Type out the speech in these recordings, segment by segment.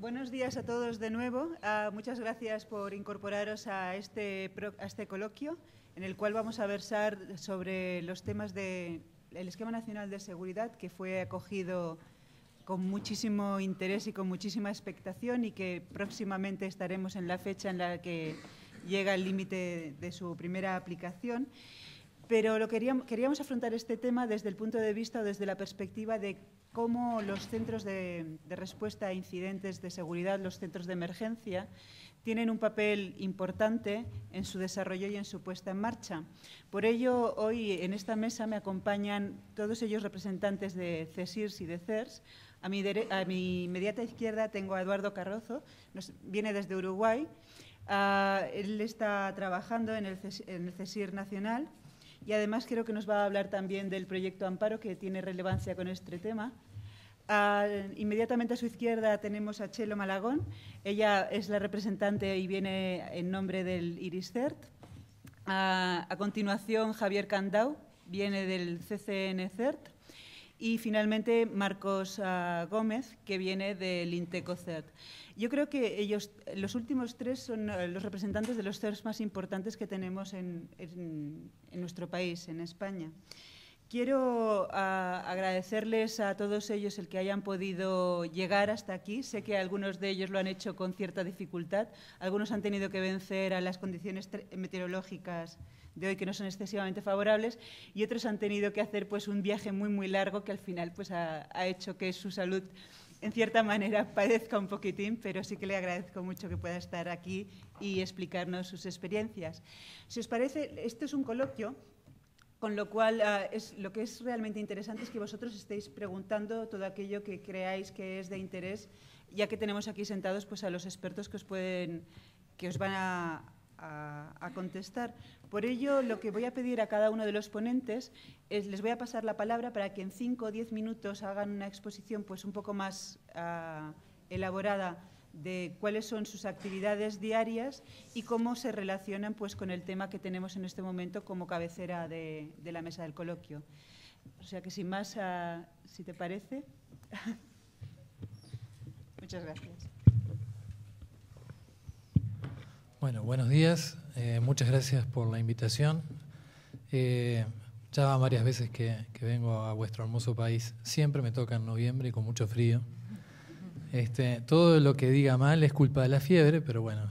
Buenos días a todos de nuevo. Muchas gracias por incorporaros a este coloquio, en el cual vamos a versar sobre los temas del Esquema Nacional de Seguridad, que fue acogido con muchísimo interés y con muchísima expectación, y que próximamente estaremos en la fecha en la que llega el límite de su primera aplicación. Pero queríamos afrontar este tema desde el punto de vista o desde la perspectiva de cómo los centros de respuesta a incidentes de seguridad, los centros de emergencia, tienen un papel importante en su desarrollo y en su puesta en marcha. Por ello, hoy en esta mesa me acompañan todos ellos representantes de CSIRS y de CERS. A mi inmediata izquierda tengo a Eduardo Carrozo, viene desde Uruguay. Él está trabajando en el CSIR Nacional. Y además creo que nos va a hablar también del proyecto Amparo, que tiene relevancia con este tema. Inmediatamente a su izquierda tenemos a Chelo Malagón. Ella es la representante y viene en nombre del IRIS-CERT. A continuación, Javier Candau, viene del CCN-CERT. Y finalmente Marcos Gómez, que viene del INTECO-CERT. Yo creo que ellos, los últimos tres, son los representantes de los CERTs más importantes que tenemos en nuestro país, en España. Quiero agradecerles a todos ellos el que hayan podido llegar hasta aquí. Sé que algunos de ellos lo han hecho con cierta dificultad. Algunos han tenido que vencer a las condiciones meteorológicas de hoy, que no son excesivamente favorables, y otros han tenido que hacer pues un viaje muy, muy largo, que al final pues ha hecho que su salud, en cierta manera, padezca un poquitín, pero sí que le agradezco mucho que pueda estar aquí y explicarnos sus experiencias. Si os parece, este es un coloquio, con lo cual lo que es realmente interesante es que vosotros estéis preguntando todo aquello que creáis que es de interés, ya que tenemos aquí sentados pues a los expertos que os van a contestar. Por ello, lo que voy a pedir a cada uno de los ponentes es, les voy a pasar la palabra para que en 5 o 10 minutos hagan una exposición pues un poco más elaborada de cuáles son sus actividades diarias y cómo se relacionan pues con el tema que tenemos en este momento como cabecera de la mesa del coloquio. O sea que sin más, si te parece. Muchas gracias. Bueno, buenos días. Muchas gracias por la invitación. Ya van varias veces que vengo a vuestro hermoso país. Siempre me toca en noviembre y con mucho frío. Todo lo que diga mal es culpa de la fiebre, pero bueno.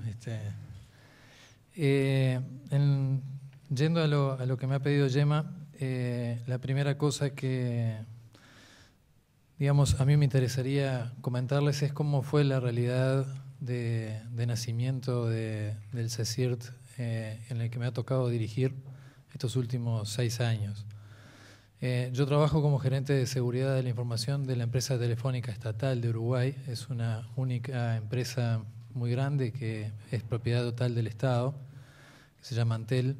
Yendo a lo que me ha pedido Gemma, la primera cosa que, digamos, a mí me interesaría comentarles es cómo fue la realidad de nacimiento del CSIRT en el que me ha tocado dirigir estos últimos 6 años. Yo trabajo como gerente de seguridad de la información de la empresa telefónica estatal de Uruguay. Es una única empresa muy grande que es propiedad total del Estado, que se llama Antel.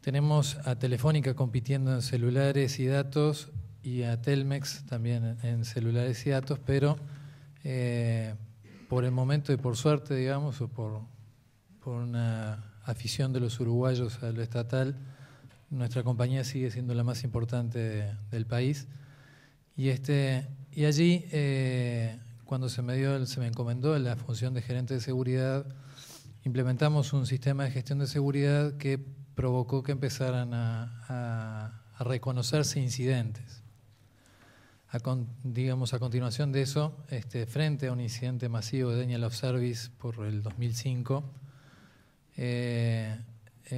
Tenemos a Telefónica compitiendo en celulares y datos y a Telmex también en celulares y datos, pero por el momento y por suerte, digamos, o por una afición de los uruguayos a lo estatal, nuestra compañía sigue siendo la más importante del país. Y allí, cuando se me encomendó la función de gerente de seguridad, implementamos un sistema de gestión de seguridad que provocó que empezaran a reconocerse incidentes. A continuación de eso, frente a un incidente masivo de Denial of Service por el 2005,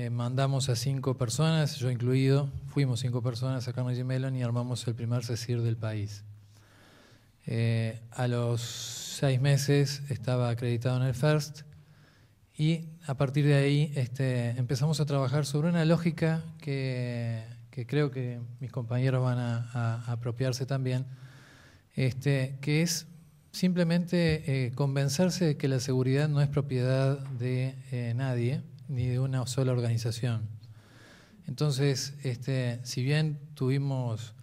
mandamos a 5 personas, yo incluido, fuimos 5 personas a Carnegie Mellon y armamos el primer CSIR del país. A los 6 meses estaba acreditado en el FIRST y a partir de ahí empezamos a trabajar sobre una lógica que creo que mis compañeros van a apropiarse también, que es simplemente convencerse de que la seguridad no es propiedad de nadie, ni de una sola organización. Entonces, si bien tuvimos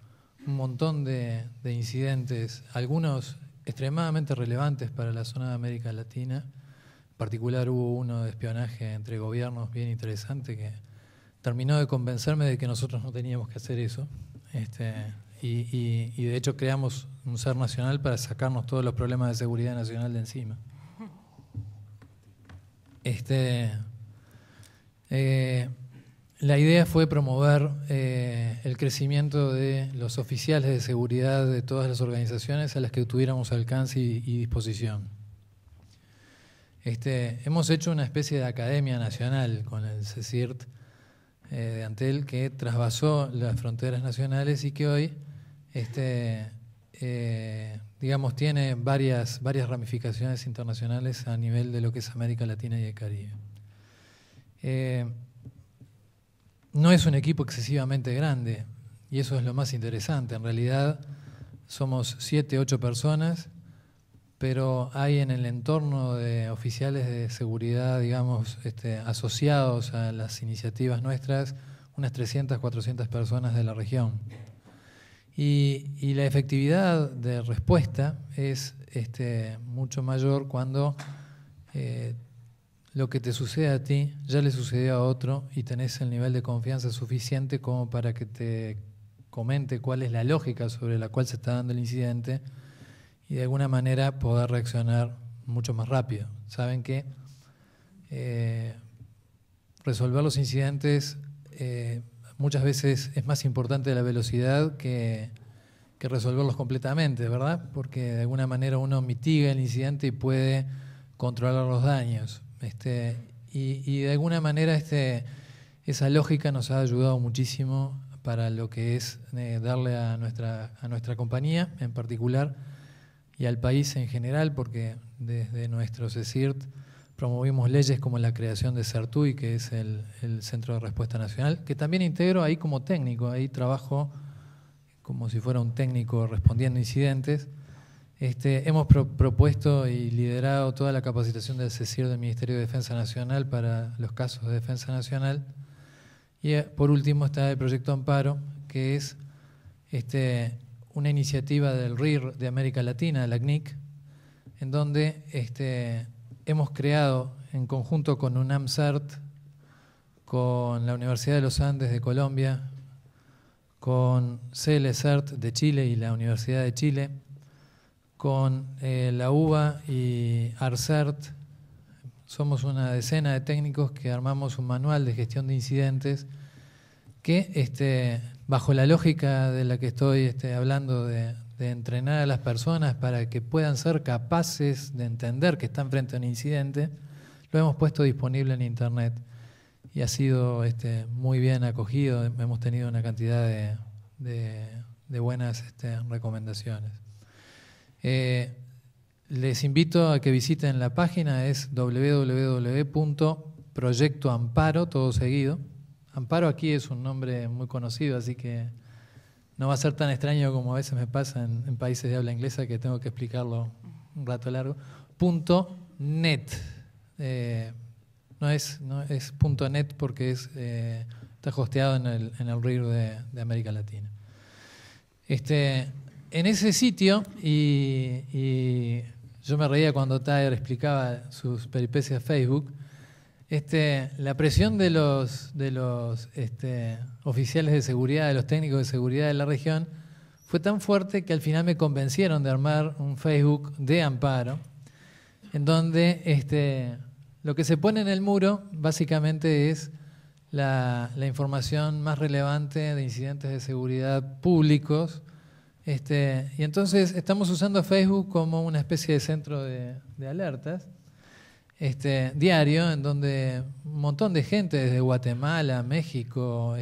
un montón de incidentes, algunos extremadamente relevantes para la zona de América Latina, en particular hubo uno de espionaje entre gobiernos bien interesante que terminó de convencerme de que nosotros no teníamos que hacer eso, y de hecho creamos un SER nacional para sacarnos todos los problemas de seguridad nacional de encima. La idea fue promover el crecimiento de los oficiales de seguridad de todas las organizaciones a las que tuviéramos alcance y disposición. Hemos hecho una especie de academia nacional con el CECIRT de Antel, que trasvasó las fronteras nacionales y que hoy digamos, tiene varias ramificaciones internacionales a nivel de lo que es América Latina y el Caribe. No es un equipo excesivamente grande, y eso es lo más interesante. En realidad somos 7, 8 personas, pero hay en el entorno de oficiales de seguridad, digamos, asociados a las iniciativas nuestras, unas 300, 400 personas de la región. Y la efectividad de respuesta es mucho mayor cuando lo que te sucede a ti ya le sucedió a otro y tenés el nivel de confianza suficiente como para que te comente cuál es la lógica sobre la cual se está dando el incidente y de alguna manera poder reaccionar mucho más rápido. Saben que resolver los incidentes muchas veces es más importante la velocidad que resolverlos completamente, ¿verdad? Porque de alguna manera uno mitiga el incidente y puede controlar los daños. Y de alguna manera esa lógica nos ha ayudado muchísimo para lo que es darle a nuestra compañía en particular y al país en general, porque desde nuestro CECIRT promovimos leyes como la creación de CERTUI, que es el Centro de Respuesta Nacional, que también integro ahí como técnico, ahí trabajo como si fuera un técnico respondiendo a incidentes. Hemos propuesto y liderado toda la capacitación del CECIR del Ministerio de Defensa Nacional para los casos de defensa nacional. Y por último está el proyecto Amparo, que es una iniciativa del RIR de América Latina, la CNIC, en donde hemos creado en conjunto con UNAM-CERT, con la Universidad de los Andes de Colombia, con CL-CERT de Chile y la Universidad de Chile, con la UBA y ARCERT. Somos una decena de técnicos que armamos un manual de gestión de incidentes que, bajo la lógica de la que estoy hablando de entrenar a las personas para que puedan ser capaces de entender que están frente a un incidente, lo hemos puesto disponible en Internet y ha sido muy bien acogido. Hemos tenido una cantidad de buenas recomendaciones. Les invito a que visiten la página, es www.proyectoamparo, todo seguido. Amparo aquí es un nombre muy conocido, así que no va a ser tan extraño como a veces me pasa en países de habla inglesa, que tengo que explicarlo un rato largo. .net. No es .net porque está hosteado en el RIR de América Latina. En ese sitio, y yo me reía cuando Taher explicaba sus peripecias Facebook, la presión de los oficiales de seguridad, de los técnicos de seguridad de la región, fue tan fuerte que al final me convencieron de armar un Facebook de Amparo, en donde lo que se pone en el muro básicamente es la información más relevante de incidentes de seguridad públicos. Y entonces estamos usando Facebook como una especie de centro de alertas diario, en donde un montón de gente desde Guatemala, México,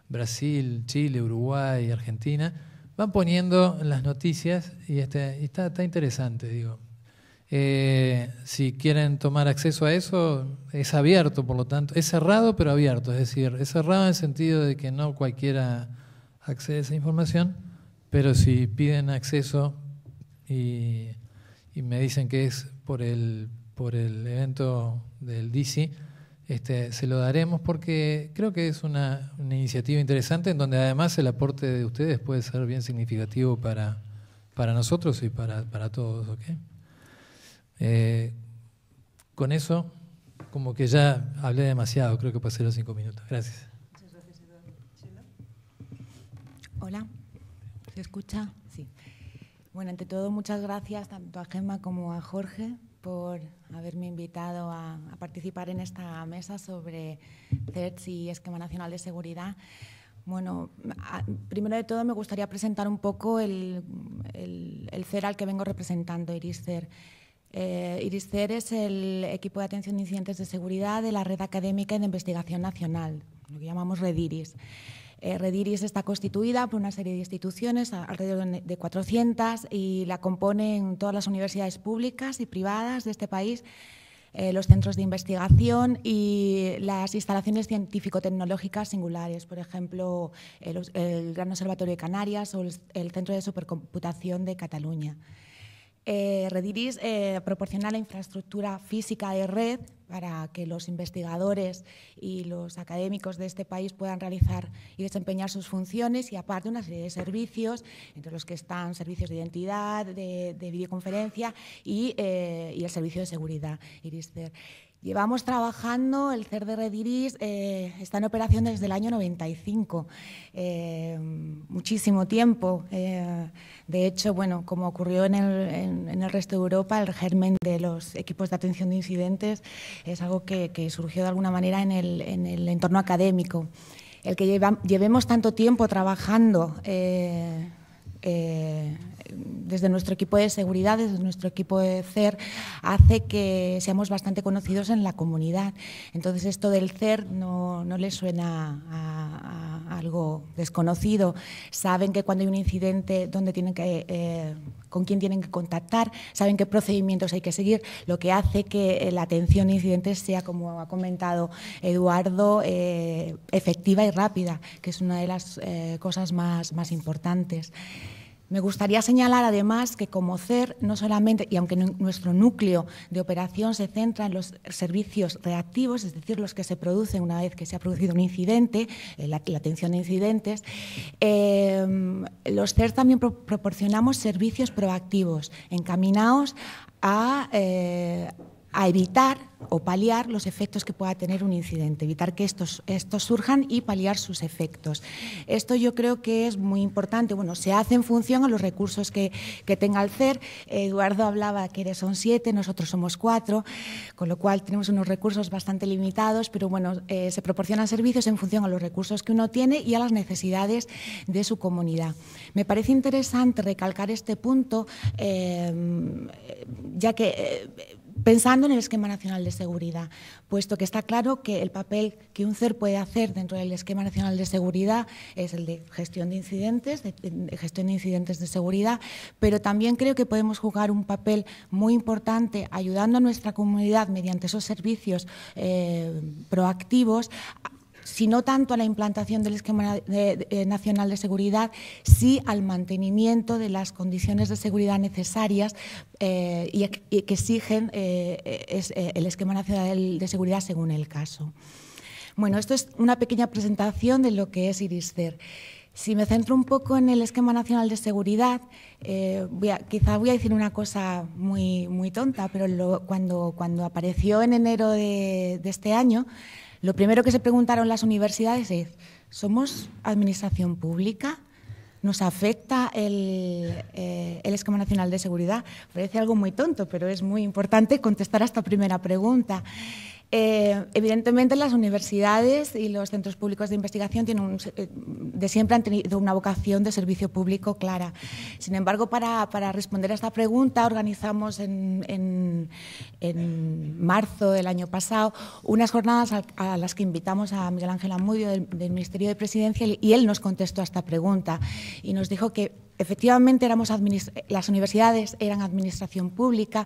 Brasil, Chile, Uruguay, Argentina, van poniendo las noticias y está interesante, digo. Si quieren tomar acceso a eso, es abierto, por lo tanto, es cerrado pero abierto, es decir, es cerrado en el sentido de que no cualquiera accede a esa información, pero si piden acceso y me dicen que es por el evento del DC, se lo daremos porque creo que es una iniciativa interesante en donde además el aporte de ustedes puede ser bien significativo para nosotros y para todos, ¿ok? Con eso, como que ya hablé demasiado, creo que pasé los 5 minutos. Gracias. Muchas gracias, Eduardo. Hola. ¿Se escucha? Sí. Bueno, ante todo, muchas gracias tanto a Gemma como a Jorge por haberme invitado a participar en esta mesa sobre CERTS y Esquema Nacional de Seguridad. Bueno, primero de todo me gustaría presentar un poco el CER al que vengo representando, IRIS-CER. IRIS-CER es el equipo de atención de incidentes de seguridad de la Red Académica y de Investigación Nacional, lo que llamamos REDIRIS. REDIRIS está constituida por una serie de instituciones, alrededor de 400, y la componen todas las universidades públicas y privadas de este país, los centros de investigación y las instalaciones científico-tecnológicas singulares, por ejemplo, el Gran Observatorio de Canarias o el Centro de Supercomputación de Cataluña. REDIRIS proporciona la infraestructura física de red para que los investigadores y los académicos de este país puedan realizar y desempeñar sus funciones, y aparte una serie de servicios, entre los que están servicios de identidad, de videoconferencia y el servicio de seguridad, IRIS-CER. Llevamos trabajando, el CER de REDIRIS está en operación desde el año 95, muchísimo tiempo. De hecho, bueno, como ocurrió en el resto de Europa, el germen de los equipos de atención de incidentes es algo que surgió de alguna manera en el entorno académico. El que llevemos tanto tiempo trabajando desde nuestro equipo de seguridad, desde nuestro equipo de CER, hace que seamos bastante conocidos en la comunidad. Entonces, esto del CER no les suena a algo desconocido. Saben que cuando hay un incidente, con quién tienen que contactar, saben qué procedimientos hay que seguir, lo que hace que la atención a incidentes sea, como ha comentado Eduardo, efectiva y rápida, que es una de las cosas más importantes. Me gustaría señalar, además, que como CER, no solamente, y aunque nuestro núcleo de operación se centra en los servicios reactivos, es decir, los que se producen una vez que se ha producido un incidente, la atención a incidentes, los CER también proporcionamos servicios proactivos, encaminados a evitar o paliar los efectos que pueda tener un incidente, evitar que estos surjan y paliar sus efectos. Esto yo creo que es muy importante. Bueno, se hace en función a los recursos que tenga el CER. Eduardo hablaba que son 7, nosotros somos 4, con lo cual tenemos unos recursos bastante limitados, pero bueno, se proporcionan servicios en función a los recursos que uno tiene y a las necesidades de su comunidad. Me parece interesante recalcar este punto, ya que pensando en el Esquema Nacional de Seguridad, puesto que está claro que el papel que un CER puede hacer dentro del Esquema Nacional de Seguridad es el de gestión de incidentes, de seguridad, pero también creo que podemos jugar un papel muy importante ayudando a nuestra comunidad mediante esos servicios proactivos, si no tanto a la implantación del Esquema Nacional de Seguridad, sí al mantenimiento de las condiciones de seguridad necesarias y que exigen el Esquema Nacional de Seguridad según el caso. Bueno, esto es una pequeña presentación de lo que es IRIS-CER. Si me centro un poco en el Esquema Nacional de Seguridad, quizá voy a decir una cosa muy tonta, pero cuando apareció en enero de este año, lo primero que se preguntaron las universidades es: ¿somos administración pública? ¿Nos afecta el Esquema Nacional de Seguridad? Parece algo muy tonto, pero es muy importante contestar a esta primera pregunta. Evidentemente, las universidades y los centros públicos de investigación de siempre han tenido una vocación de servicio público clara. Sin embargo, para responder a esta pregunta, organizamos en marzo del año pasado unas jornadas a las que invitamos a Miguel Ángel Amudio del Ministerio de Presidencia, y él nos contestó a esta pregunta y nos dijo que efectivamente las universidades eran administración pública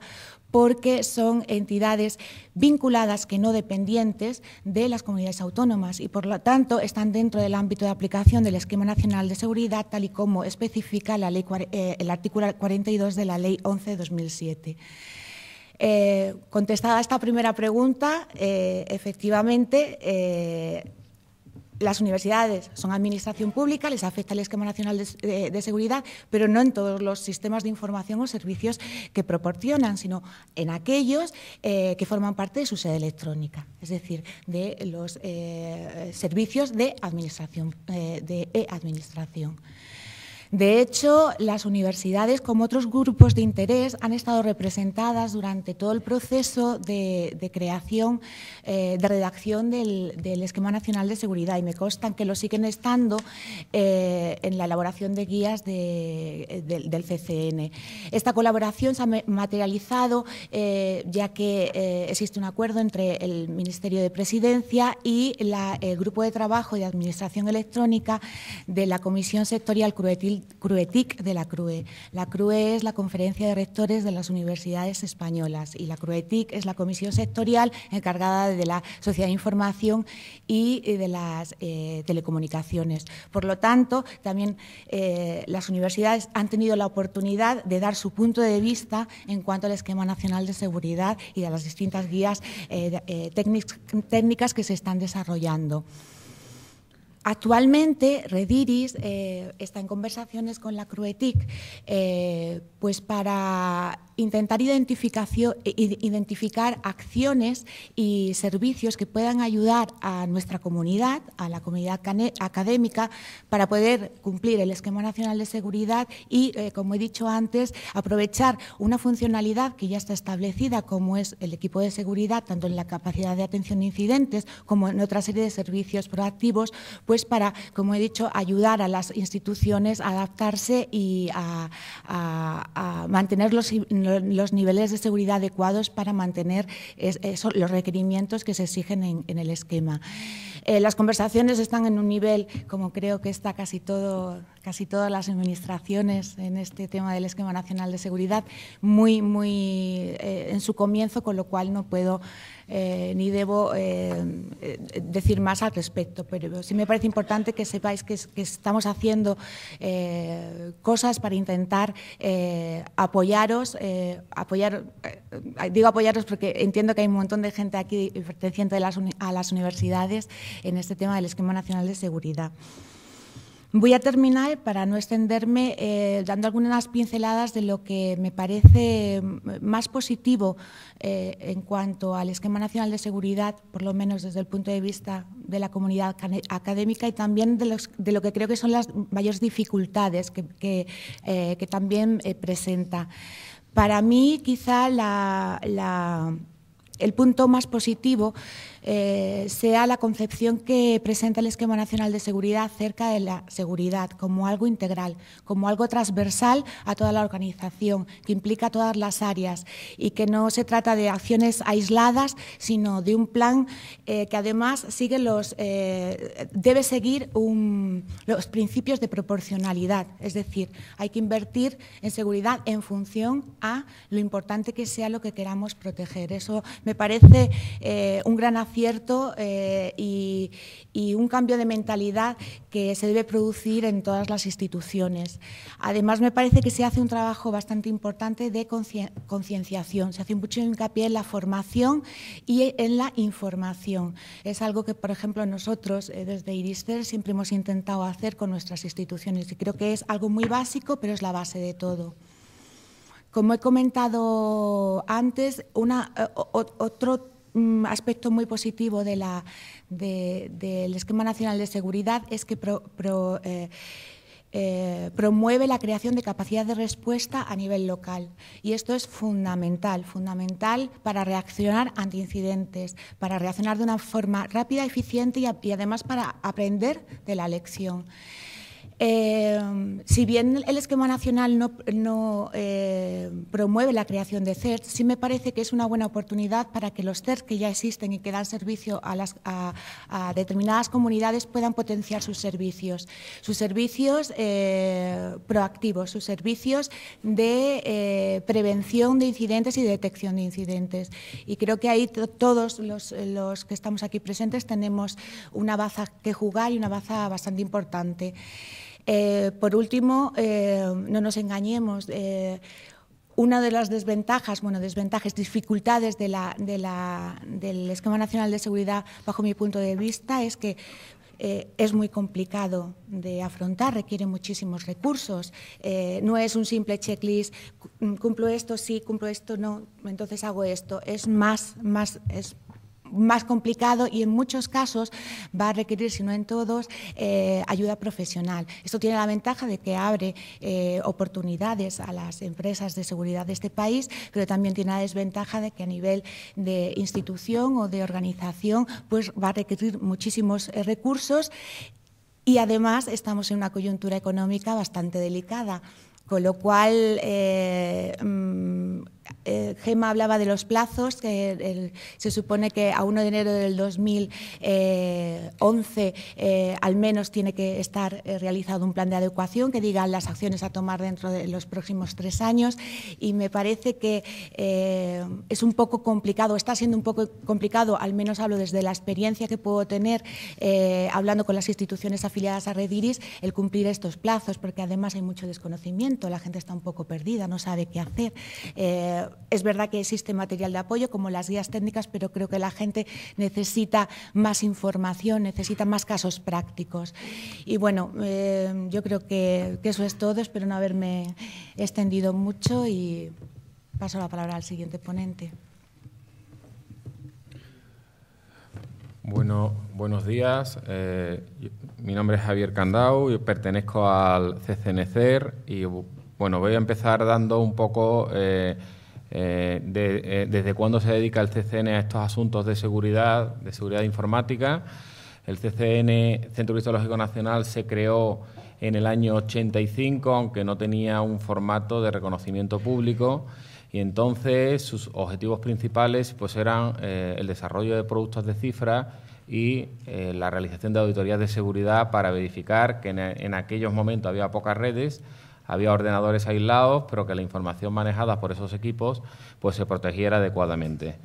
porque son entidades vinculadas, que no dependientes, de las comunidades autónomas, y por lo tanto están dentro del ámbito de aplicación del Esquema Nacional de Seguridad, tal y como especifica el artículo 42 de la Ley 11 de 2007. Contestada esta primera pregunta, efectivamente, las universidades son administración pública, les afecta el Esquema Nacional de Seguridad, pero no en todos los sistemas de información o servicios que proporcionan, sino en aquellos que forman parte de su sede electrónica, es decir, de los servicios de administración. De hecho, las universidades, como otros grupos de interés, han estado representadas durante todo el proceso de creación, de redacción del Esquema Nacional de Seguridad, y me consta que lo siguen estando en la elaboración de guías del CCN. Esta colaboración se ha materializado ya que existe un acuerdo entre el Ministerio de Presidencia y el Grupo de Trabajo de Administración Electrónica de la Comisión Sectorial CRUETIC de la CRUE. La CRUE es la Conferencia de Rectores de las Universidades Españolas y la CRUETIC es la comisión sectorial encargada de la sociedad de información y de las telecomunicaciones. Por lo tanto, también las universidades han tenido la oportunidad de dar su punto de vista en cuanto al Esquema Nacional de Seguridad y de las distintas guías técnicas que se están desarrollando. Actualmente, Rediris está en conversaciones con la CRUETIC pues para intentar identificar acciones y servicios que puedan ayudar a nuestra comunidad, a la comunidad académica, para poder cumplir el Esquema Nacional de Seguridad y, como he dicho antes, aprovechar una funcionalidad que ya está establecida, como es el equipo de seguridad, tanto en la capacidad de atención de incidentes como en otra serie de servicios proactivos, pues para, como he dicho, ayudar a las instituciones a adaptarse y a mantener los niveles de seguridad adecuados para mantener los requerimientos que se exigen en el esquema. Las conversaciones están en un nivel, como creo que está casi todas las administraciones en este tema del Esquema Nacional de Seguridad, muy en su comienzo, con lo cual no puedo ni debo decir más al respecto, pero sí me parece importante que sepáis que estamos haciendo cosas para intentar apoyaros, digo apoyaros porque entiendo que hay un montón de gente aquí perteneciente a las universidades en este tema del Esquema Nacional de Seguridad. Voy a terminar, para no extenderme, dando algunas pinceladas de lo que me parece más positivo en cuanto al Esquema Nacional de Seguridad, por lo menos desde el punto de vista de la comunidad académica, y también de lo que creo que son las mayores dificultades que también presenta. Para mí, quizá el punto más positivo sea la concepción que presenta el Esquema Nacional de Seguridad acerca de la seguridad como algo integral, como algo transversal a toda la organización, que implica todas las áreas y que no se trata de acciones aisladas, sino de un plan que además debe seguir los principios de proporcionalidad, es decir, hay que invertir en seguridad en función a lo importante que sea lo que queramos proteger. Eso me parece un gran acierto y un cambio de mentalidad que se debe producir en todas las instituciones. Además, me parece que se hace un trabajo bastante importante de concienciación. Se hace mucho hincapié en la formación y en la información. Es algo que, por ejemplo, nosotros desde IRISTER siempre hemos intentado hacer con nuestras instituciones y creo que es algo muy básico, pero es la base de todo. Como he comentado antes, otro aspecto muy positivo del Esquema Nacional de Seguridad es que promueve la creación de capacidad de respuesta a nivel local. Y esto es fundamental para reaccionar ante incidentes, para reaccionar de una forma rápida, eficiente y además para aprender de la lección. Si bien el Esquema Nacional no promueve la creación de CERT, sí me parece que es una buena oportunidad para que los CERT que ya existen y que dan servicio a determinadas comunidades puedan potenciar sus servicios proactivos, sus servicios de prevención de incidentes y de detección de incidentes. Y creo que ahí todos los que estamos aquí presentes tenemos una baza que jugar y una baza bastante importante. Por último, no nos engañemos, una de las dificultades del Esquema Nacional de Seguridad, bajo mi punto de vista, es que es muy complicado de afrontar, requiere muchísimos recursos. No es un simple checklist, cumplo esto, sí, cumplo esto, no, entonces hago esto. Es más complicado y en muchos casos va a requerir, si no en todos, ayuda profesional. Esto tiene la ventaja de que abre oportunidades a las empresas de seguridad de este país, pero también tiene la desventaja de que a nivel de institución o de organización pues va a requerir muchísimos recursos y además estamos en una coyuntura económica bastante delicada. Con lo cual, Gemma hablaba de los plazos, que se supone que a 1 de enero del 2011 al menos tiene que estar realizado un plan de adecuación que diga las acciones a tomar dentro de los próximos 3 años y me parece que es un poco complicado, está siendo un poco complicado, al menos hablo desde la experiencia que puedo tener hablando con las instituciones afiliadas a Red Iris, el cumplir estos plazos, porque además hay mucho desconocimiento. La gente está un poco perdida, no sabe qué hacer. Es verdad que existe material de apoyo como las guías técnicas, pero creo que la gente necesita más información, necesita más casos prácticos. Y bueno, yo creo que eso es todo. Espero no haberme extendido mucho y paso la palabra al siguiente ponente. Bueno, buenos días. Mi nombre es Javier Candau, yo pertenezco al CCNCER y bueno, voy a empezar dando un poco desde cuándo se dedica el CCN a estos asuntos de seguridad informática. El CCN, Centro Cristológico Nacional, se creó en el año 85, aunque no tenía un formato de reconocimiento público. Y entonces sus objetivos principales pues eran el desarrollo de productos de cifra y la realización de auditorías de seguridad para verificar que en aquellos momentos había pocas redes, había ordenadores aislados, pero que la información manejada por esos equipos pues se protegiera adecuadamente.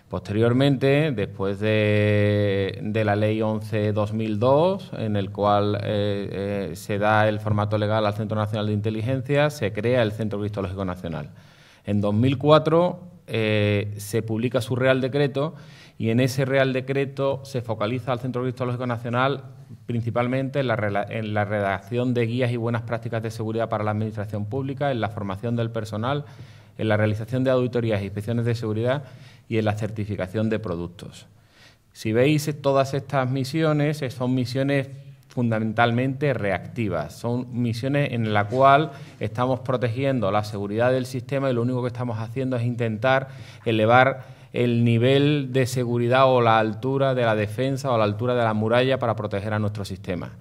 Posteriormente, después de la Ley 11/2002, en el cual se da el formato legal al Centro Nacional de Inteligencia, se crea el Centro Cristológico Nacional. En 2004 se publica su Real Decreto y en ese Real Decreto se focaliza al Centro Cristológico Nacional principalmente en la redacción de guías y buenas prácticas de seguridad para la Administración Pública, en la formación del personal, en la realización de auditorías e inspecciones de seguridad y en la certificación de productos. Si veis, todas estas misiones son misiones fundamentalmente reactivas. Son misiones en las cuales estamos protegiendo la seguridad del sistema y lo único que estamos haciendo es intentar elevar el nivel de seguridad o la altura de la defensa o la altura de la muralla para proteger a nuestro sistema.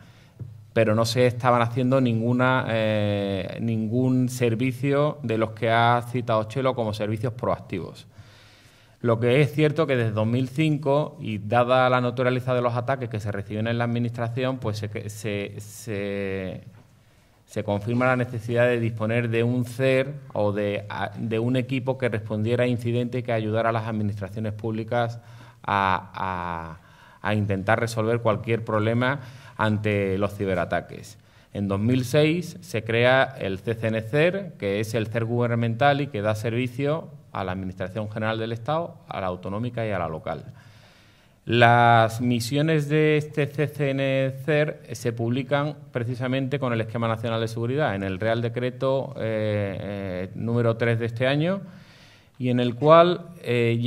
Pero no se estaban haciendo ningún servicio de los que ha citado Chelo como servicios proactivos. Lo que es cierto que desde 2005, y dada la naturaleza de los ataques que se reciben en la Administración, pues se confirma la necesidad de disponer de un CER o de un equipo que respondiera a incidentes y que ayudara a las administraciones públicas a intentar resolver cualquier problema ante los ciberataques. En 2006 se crea el CCNCER, que es el CER gubernamental y que da servicio a la Administración General del Estado, a la autonómica y a la local. Las misiones de este CCNCER se publican precisamente con el Esquema Nacional de Seguridad, en el Real Decreto número 3 de este año, y en el cual se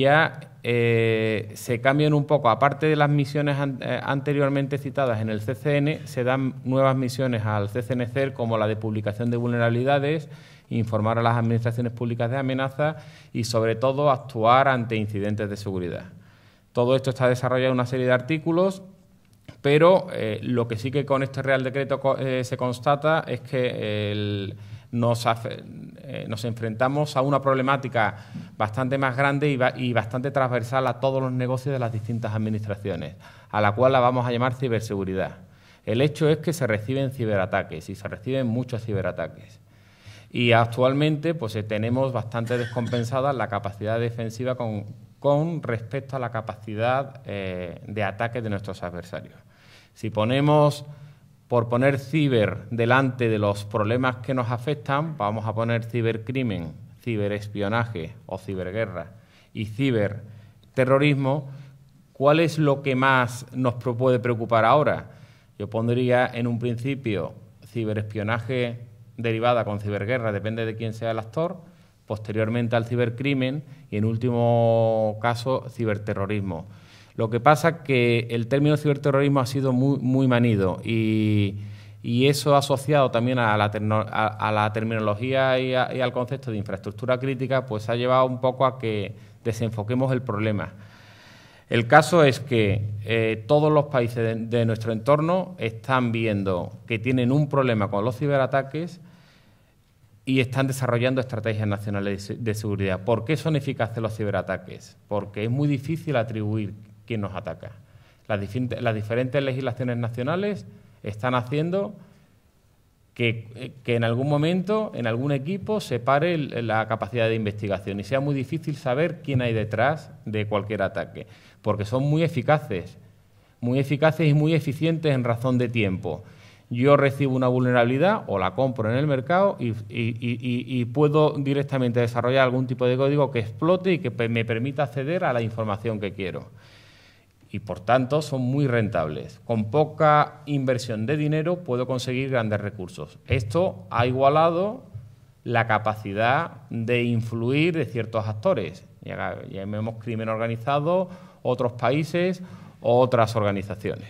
cambian un poco, aparte de las misiones anteriormente citadas en el CCN, se dan nuevas misiones al CCNCER, como la de publicación de vulnerabilidades, informar a las administraciones públicas de amenazas y, sobre todo, actuar ante incidentes de seguridad. Todo esto está desarrollado en una serie de artículos, pero lo que sí que con este Real Decreto se constata es que nos enfrentamos a una problemática bastante más grande y bastante transversal a todos los negocios de las distintas administraciones, a la cual la vamos a llamar ciberseguridad. El hecho es que se reciben ciberataques y se reciben muchos ciberataques. Y actualmente pues tenemos bastante descompensada la capacidad defensiva con respecto a la capacidad de ataque de nuestros adversarios. Si ponemos, por poner ciber delante de los problemas que nos afectan, vamos a poner cibercrimen, ciberespionaje o ciberguerra y ciberterrorismo, ¿cuál es lo que más nos puede preocupar ahora? Yo pondría en un principio ciberespionaje derivada con ciberguerra, depende de quién sea el actor, posteriormente al cibercrimen y, en último caso, ciberterrorismo. Lo que pasa es que el término ciberterrorismo ha sido muy manido y eso asociado también a la terminología y al concepto de infraestructura crítica, pues ha llevado un poco a que desenfoquemos el problema. El caso es que todos los países de nuestro entorno están viendo que tienen un problema con los ciberataques y están desarrollando estrategias nacionales de seguridad. ¿Por qué son eficaces los ciberataques? Porque es muy difícil atribuir quién nos ataca. Las diferentes legislaciones nacionales están haciendo que en algún momento, en algún equipo, se pare la capacidad de investigación y sea muy difícil saber quién hay detrás de cualquier ataque, porque son muy eficaces y muy eficientes en razón de tiempo. Yo recibo una vulnerabilidad o la compro en el mercado y puedo directamente desarrollar algún tipo de código que explote y que me permita acceder a la información que quiero. Y, por tanto, son muy rentables. Con poca inversión de dinero puedo conseguir grandes recursos. Esto ha igualado la capacidad de influir de ciertos actores. Ya vemos crimen organizado, otros países, otras organizaciones.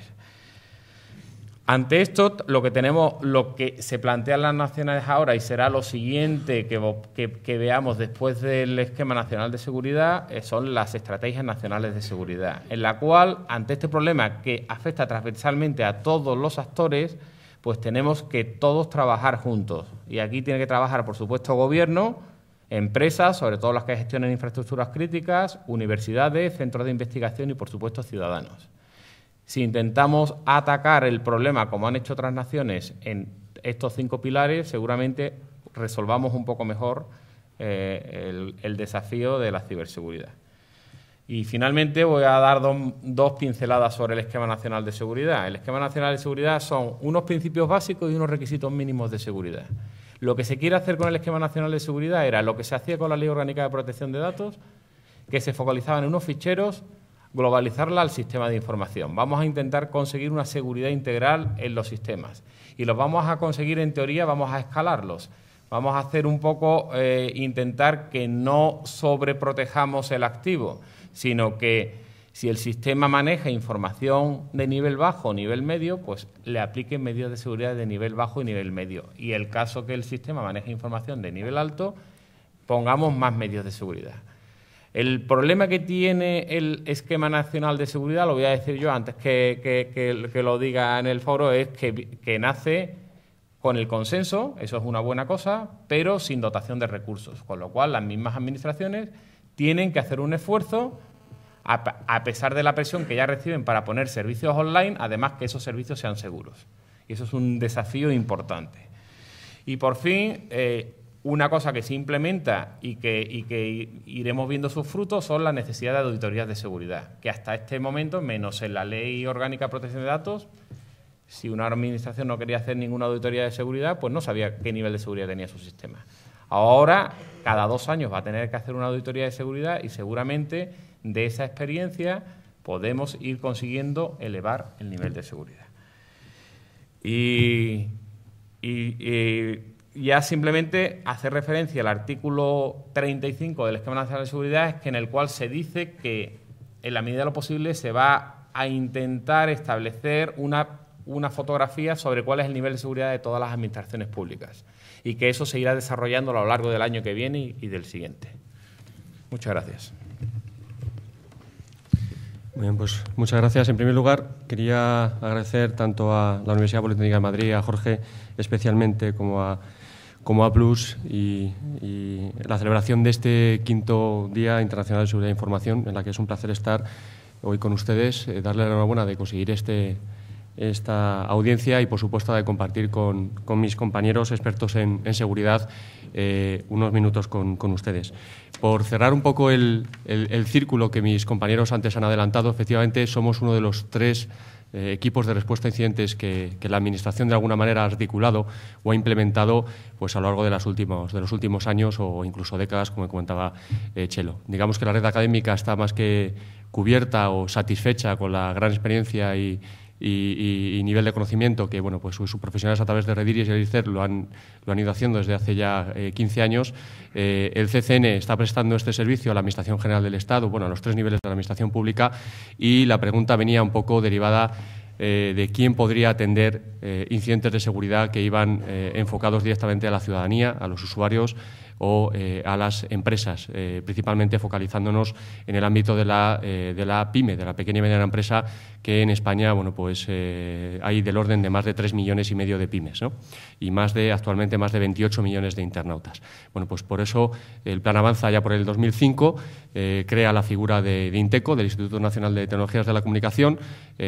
Ante esto, lo que se plantean las naciones ahora, y será lo siguiente que veamos después del Esquema Nacional de Seguridad, son las estrategias nacionales de seguridad, en la cual, ante este problema que afecta transversalmente a todos los actores, pues tenemos que todos trabajar juntos. Y aquí tiene que trabajar, por supuesto, gobierno, empresas, sobre todo las que gestionan infraestructuras críticas, universidades, centros de investigación y, por supuesto, ciudadanos. Si intentamos atacar el problema, como han hecho otras naciones, en estos 5 pilares, seguramente resolvamos un poco mejor el desafío de la ciberseguridad. Y, finalmente, voy a dar dos pinceladas sobre el Esquema Nacional de Seguridad. El Esquema Nacional de Seguridad son unos principios básicos y unos requisitos mínimos de seguridad. Lo que se quiere hacer con el Esquema Nacional de Seguridad era lo que se hacía con la Ley Orgánica de Protección de Datos, que se focalizaban en unos ficheros, globalizarla al sistema de información. Vamos a intentar conseguir una seguridad integral en los sistemas y los vamos a conseguir, en teoría, vamos a escalarlos. Vamos a hacer un poco, intentar que no sobreprotejamos el activo, sino que si el sistema maneja información de nivel bajo o nivel medio, pues le apliquen medidas de seguridad de nivel bajo y nivel medio. Y el caso que el sistema maneje información de nivel alto, pongamos más medios de seguridad. El problema que tiene el Esquema Nacional de Seguridad, lo voy a decir yo antes que lo diga en el foro, es que nace con el consenso, eso es una buena cosa, pero sin dotación de recursos, con lo cual las mismas administraciones tienen que hacer un esfuerzo, a pesar de la presión que ya reciben para poner servicios online, además que esos servicios sean seguros. Y eso es un desafío importante. Y, por fin, una cosa que se implementa y que iremos viendo sus frutos son las necesidades de auditorías de seguridad, que hasta este momento, menos en la Ley Orgánica de Protección de Datos, si una administración no quería hacer ninguna auditoría de seguridad, pues no sabía qué nivel de seguridad tenía su sistema. Ahora, cada 2 años va a tener que hacer una auditoría de seguridad y seguramente de esa experiencia podemos ir consiguiendo elevar el nivel de seguridad. Y ya simplemente hacer referencia al artículo 35 del Esquema Nacional de Seguridad, es que en el cual se dice que, en la medida de lo posible, se va a intentar establecer una fotografía sobre cuál es el nivel de seguridad de todas las administraciones públicas y que eso se irá desarrollando a lo largo del año que viene y del siguiente. Muchas gracias. Muy bien, pues muchas gracias. En primer lugar, quería agradecer tanto a la Universidad Politécnica de Madrid, a Jorge especialmente, como a Plus y la celebración de este 5º Día Internacional de Seguridad e Información, en la que es un placer estar hoy con ustedes, darle la enhorabuena de conseguir esta audiencia y, por supuesto, de compartir con mis compañeros expertos en seguridad unos minutos con ustedes. Por cerrar un poco el círculo que mis compañeros antes han adelantado, efectivamente somos uno de los 3 equipos de respuesta a incidentes que la Administración de alguna manera ha articulado o ha implementado pues, a lo largo de los últimos años o incluso décadas, como comentaba Chelo. Digamos que la red académica está más que cubierta o satisfecha con la gran experiencia y y nivel de conocimiento que bueno, pues sus profesionales a través de Rediris y el ICER lo han ido haciendo desde hace ya 15 años. El CCN está prestando este servicio a la Administración General del Estado, bueno, a los 3 niveles de la Administración Pública, y la pregunta venía un poco derivada de quién podría atender incidentes de seguridad que iban enfocados directamente a la ciudadanía, a los usuarios o a las empresas, principalmente focalizándonos en el ámbito de la PYME, de la pequeña y mediana empresa, que en España bueno, pues, hay del orden de más de 3,5 millones de pymes, ¿no? Y actualmente más de 28 millones de internautas. Bueno, pues por eso el Plan Avanza, ya por el 2005, crea la figura de INTECO, del Instituto Nacional de Tecnologías de la Comunicación,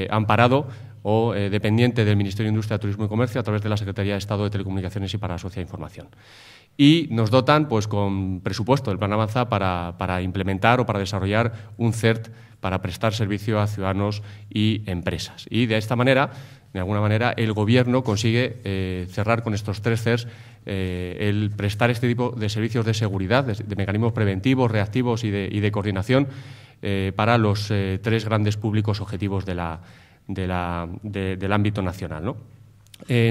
amparado o dependiente del Ministerio de Industria, Turismo y Comercio a través de la Secretaría de Estado de Telecomunicaciones y para la Sociedad de Información. Y nos dotan pues, con presupuesto del Plan Avanza para implementar o para desarrollar un CERT para prestar servicio a ciudadanos y empresas. Y de esta manera, de alguna manera, el Gobierno consigue cerrar con estos 3 CERTs el prestar este tipo de servicios de seguridad, de mecanismos preventivos, reactivos y de coordinación para los 3 grandes públicos objetivos del ámbito nacional, ¿no?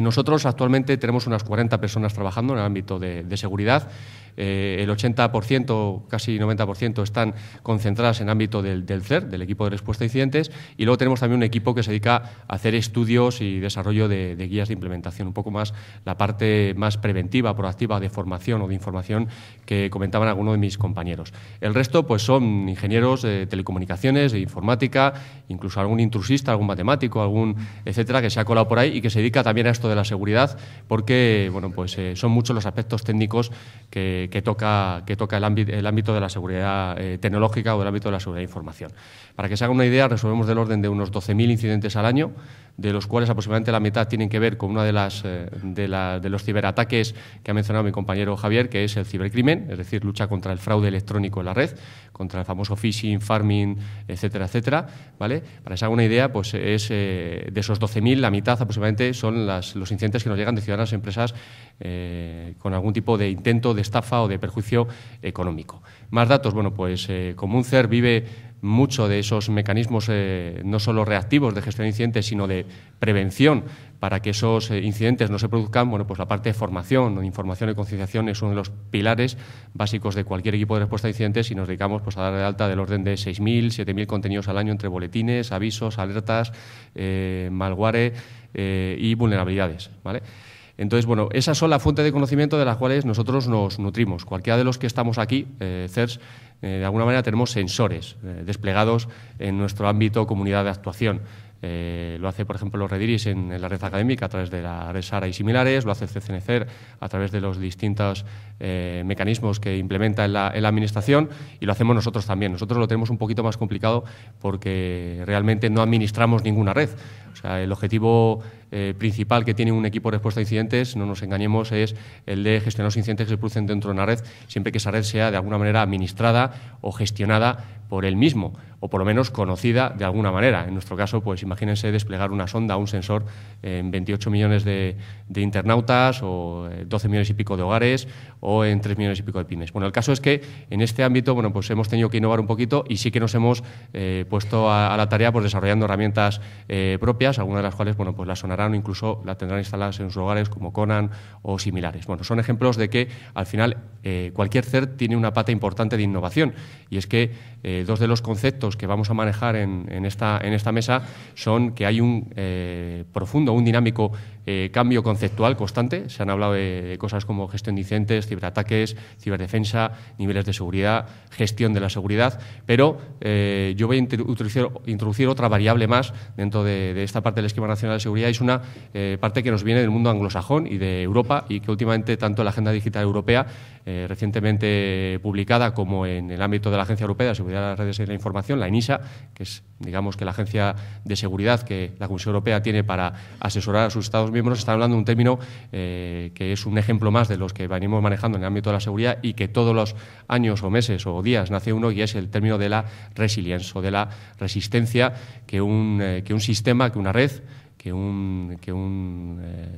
Nosotros actualmente tenemos unas 40 personas trabajando en el ámbito de seguridad. El 80%, casi 90%, están concentradas en el ámbito del CERT, del equipo de respuesta a incidentes, y luego tenemos también un equipo que se dedica a hacer estudios y desarrollo de guías de implementación, un poco más la parte más preventiva, proactiva, de formación o de información que comentaban algunos de mis compañeros. El resto pues son ingenieros de telecomunicaciones, de informática, incluso algún intrusista, algún matemático, etcétera, que se ha colado por ahí y que se dedica también a esto de la seguridad, porque bueno, pues, son muchos los aspectos técnicos que toca el ámbito de la seguridad tecnológica o del ámbito de la seguridad de información. Para que se haga una idea, resolvemos del orden de unos 12.000 incidentes al año, de los cuales aproximadamente la mitad tienen que ver con uno de los ciberataques que ha mencionado mi compañero Javier, que es el cibercrimen, es decir, lucha contra el fraude electrónico en la red, contra el famoso phishing, farming, etcétera, etcétera, ¿vale? Para que se haga una idea, pues de esos 12.000, la mitad aproximadamente son los incidentes que nos llegan de ciudadanas y empresas con algún tipo de intento de estafa o de perjuicio económico. Más datos, bueno, pues como un CERT vive mucho de esos mecanismos no solo reactivos de gestión de incidentes, sino de prevención para que esos incidentes no se produzcan. Bueno, pues la parte de formación, información y concienciación es uno de los pilares básicos de cualquier equipo de respuesta a incidentes, y nos dedicamos pues, a dar de alta del orden de 6.000, 7.000 contenidos al año entre boletines, avisos, alertas, malware y vulnerabilidades, ¿vale? Entonces, bueno, esas son la fuente de conocimiento de las cuales nosotros nos nutrimos. Cualquiera de los que estamos aquí, CERTs, de alguna manera tenemos sensores desplegados en nuestro ámbito comunidad de actuación. Lo hace, por ejemplo, los Rediris en la red académica a través de la red SARA y similares, lo hace el CCNCER a través de los distintos mecanismos que implementa en la Administración, y lo hacemos nosotros también. Nosotros lo tenemos un poquito más complicado porque realmente no administramos ninguna red. O sea, el objetivo principal que tiene un equipo de respuesta a incidentes, no nos engañemos, es el de gestionar los incidentes que se producen dentro de una red, siempre que esa red sea de alguna manera administrada o gestionada por él mismo, o por lo menos conocida de alguna manera. En nuestro caso, pues imagínense desplegar una sonda, un sensor en 28 millones de internautas, o 12 millones y pico de hogares, o en 3 millones y pico de pymes. Bueno, el caso es que en este ámbito, bueno, pues hemos tenido que innovar un poquito, y sí que nos hemos puesto a la tarea pues desarrollando herramientas propias, algunas de las cuales, bueno, pues las sonarán o incluso las tendrán instaladas en sus hogares, como Conan o similares. Bueno, son ejemplos de que al final cualquier CERT tiene una pata importante de innovación, y es que 2 de los conceptos que vamos a manejar en esta mesa son que hay un profundo, un dinámico cambio conceptual constante. Se han hablado de cosas como gestión de incidentes, ciberataques, ciberdefensa, niveles de seguridad, gestión de la seguridad, pero yo voy a introducir otra variable más dentro de esta parte del Esquema Nacional de Seguridad. Es una parte que nos viene del mundo anglosajón y de Europa, y que últimamente tanto la Agenda Digital Europea, recientemente publicada, como en el ámbito de la Agencia Europea de Seguridad de las Redes y la Información, la ENISA, que es, digamos, que la agencia de seguridad que la Comisión Europea tiene para asesorar a sus Estados miembros, están hablando de un término que es un ejemplo más de los que venimos manejando en el ámbito de la seguridad, y que todos los años o meses o días nace uno, y es el término de la resilience, o de la resistencia que un sistema, que una red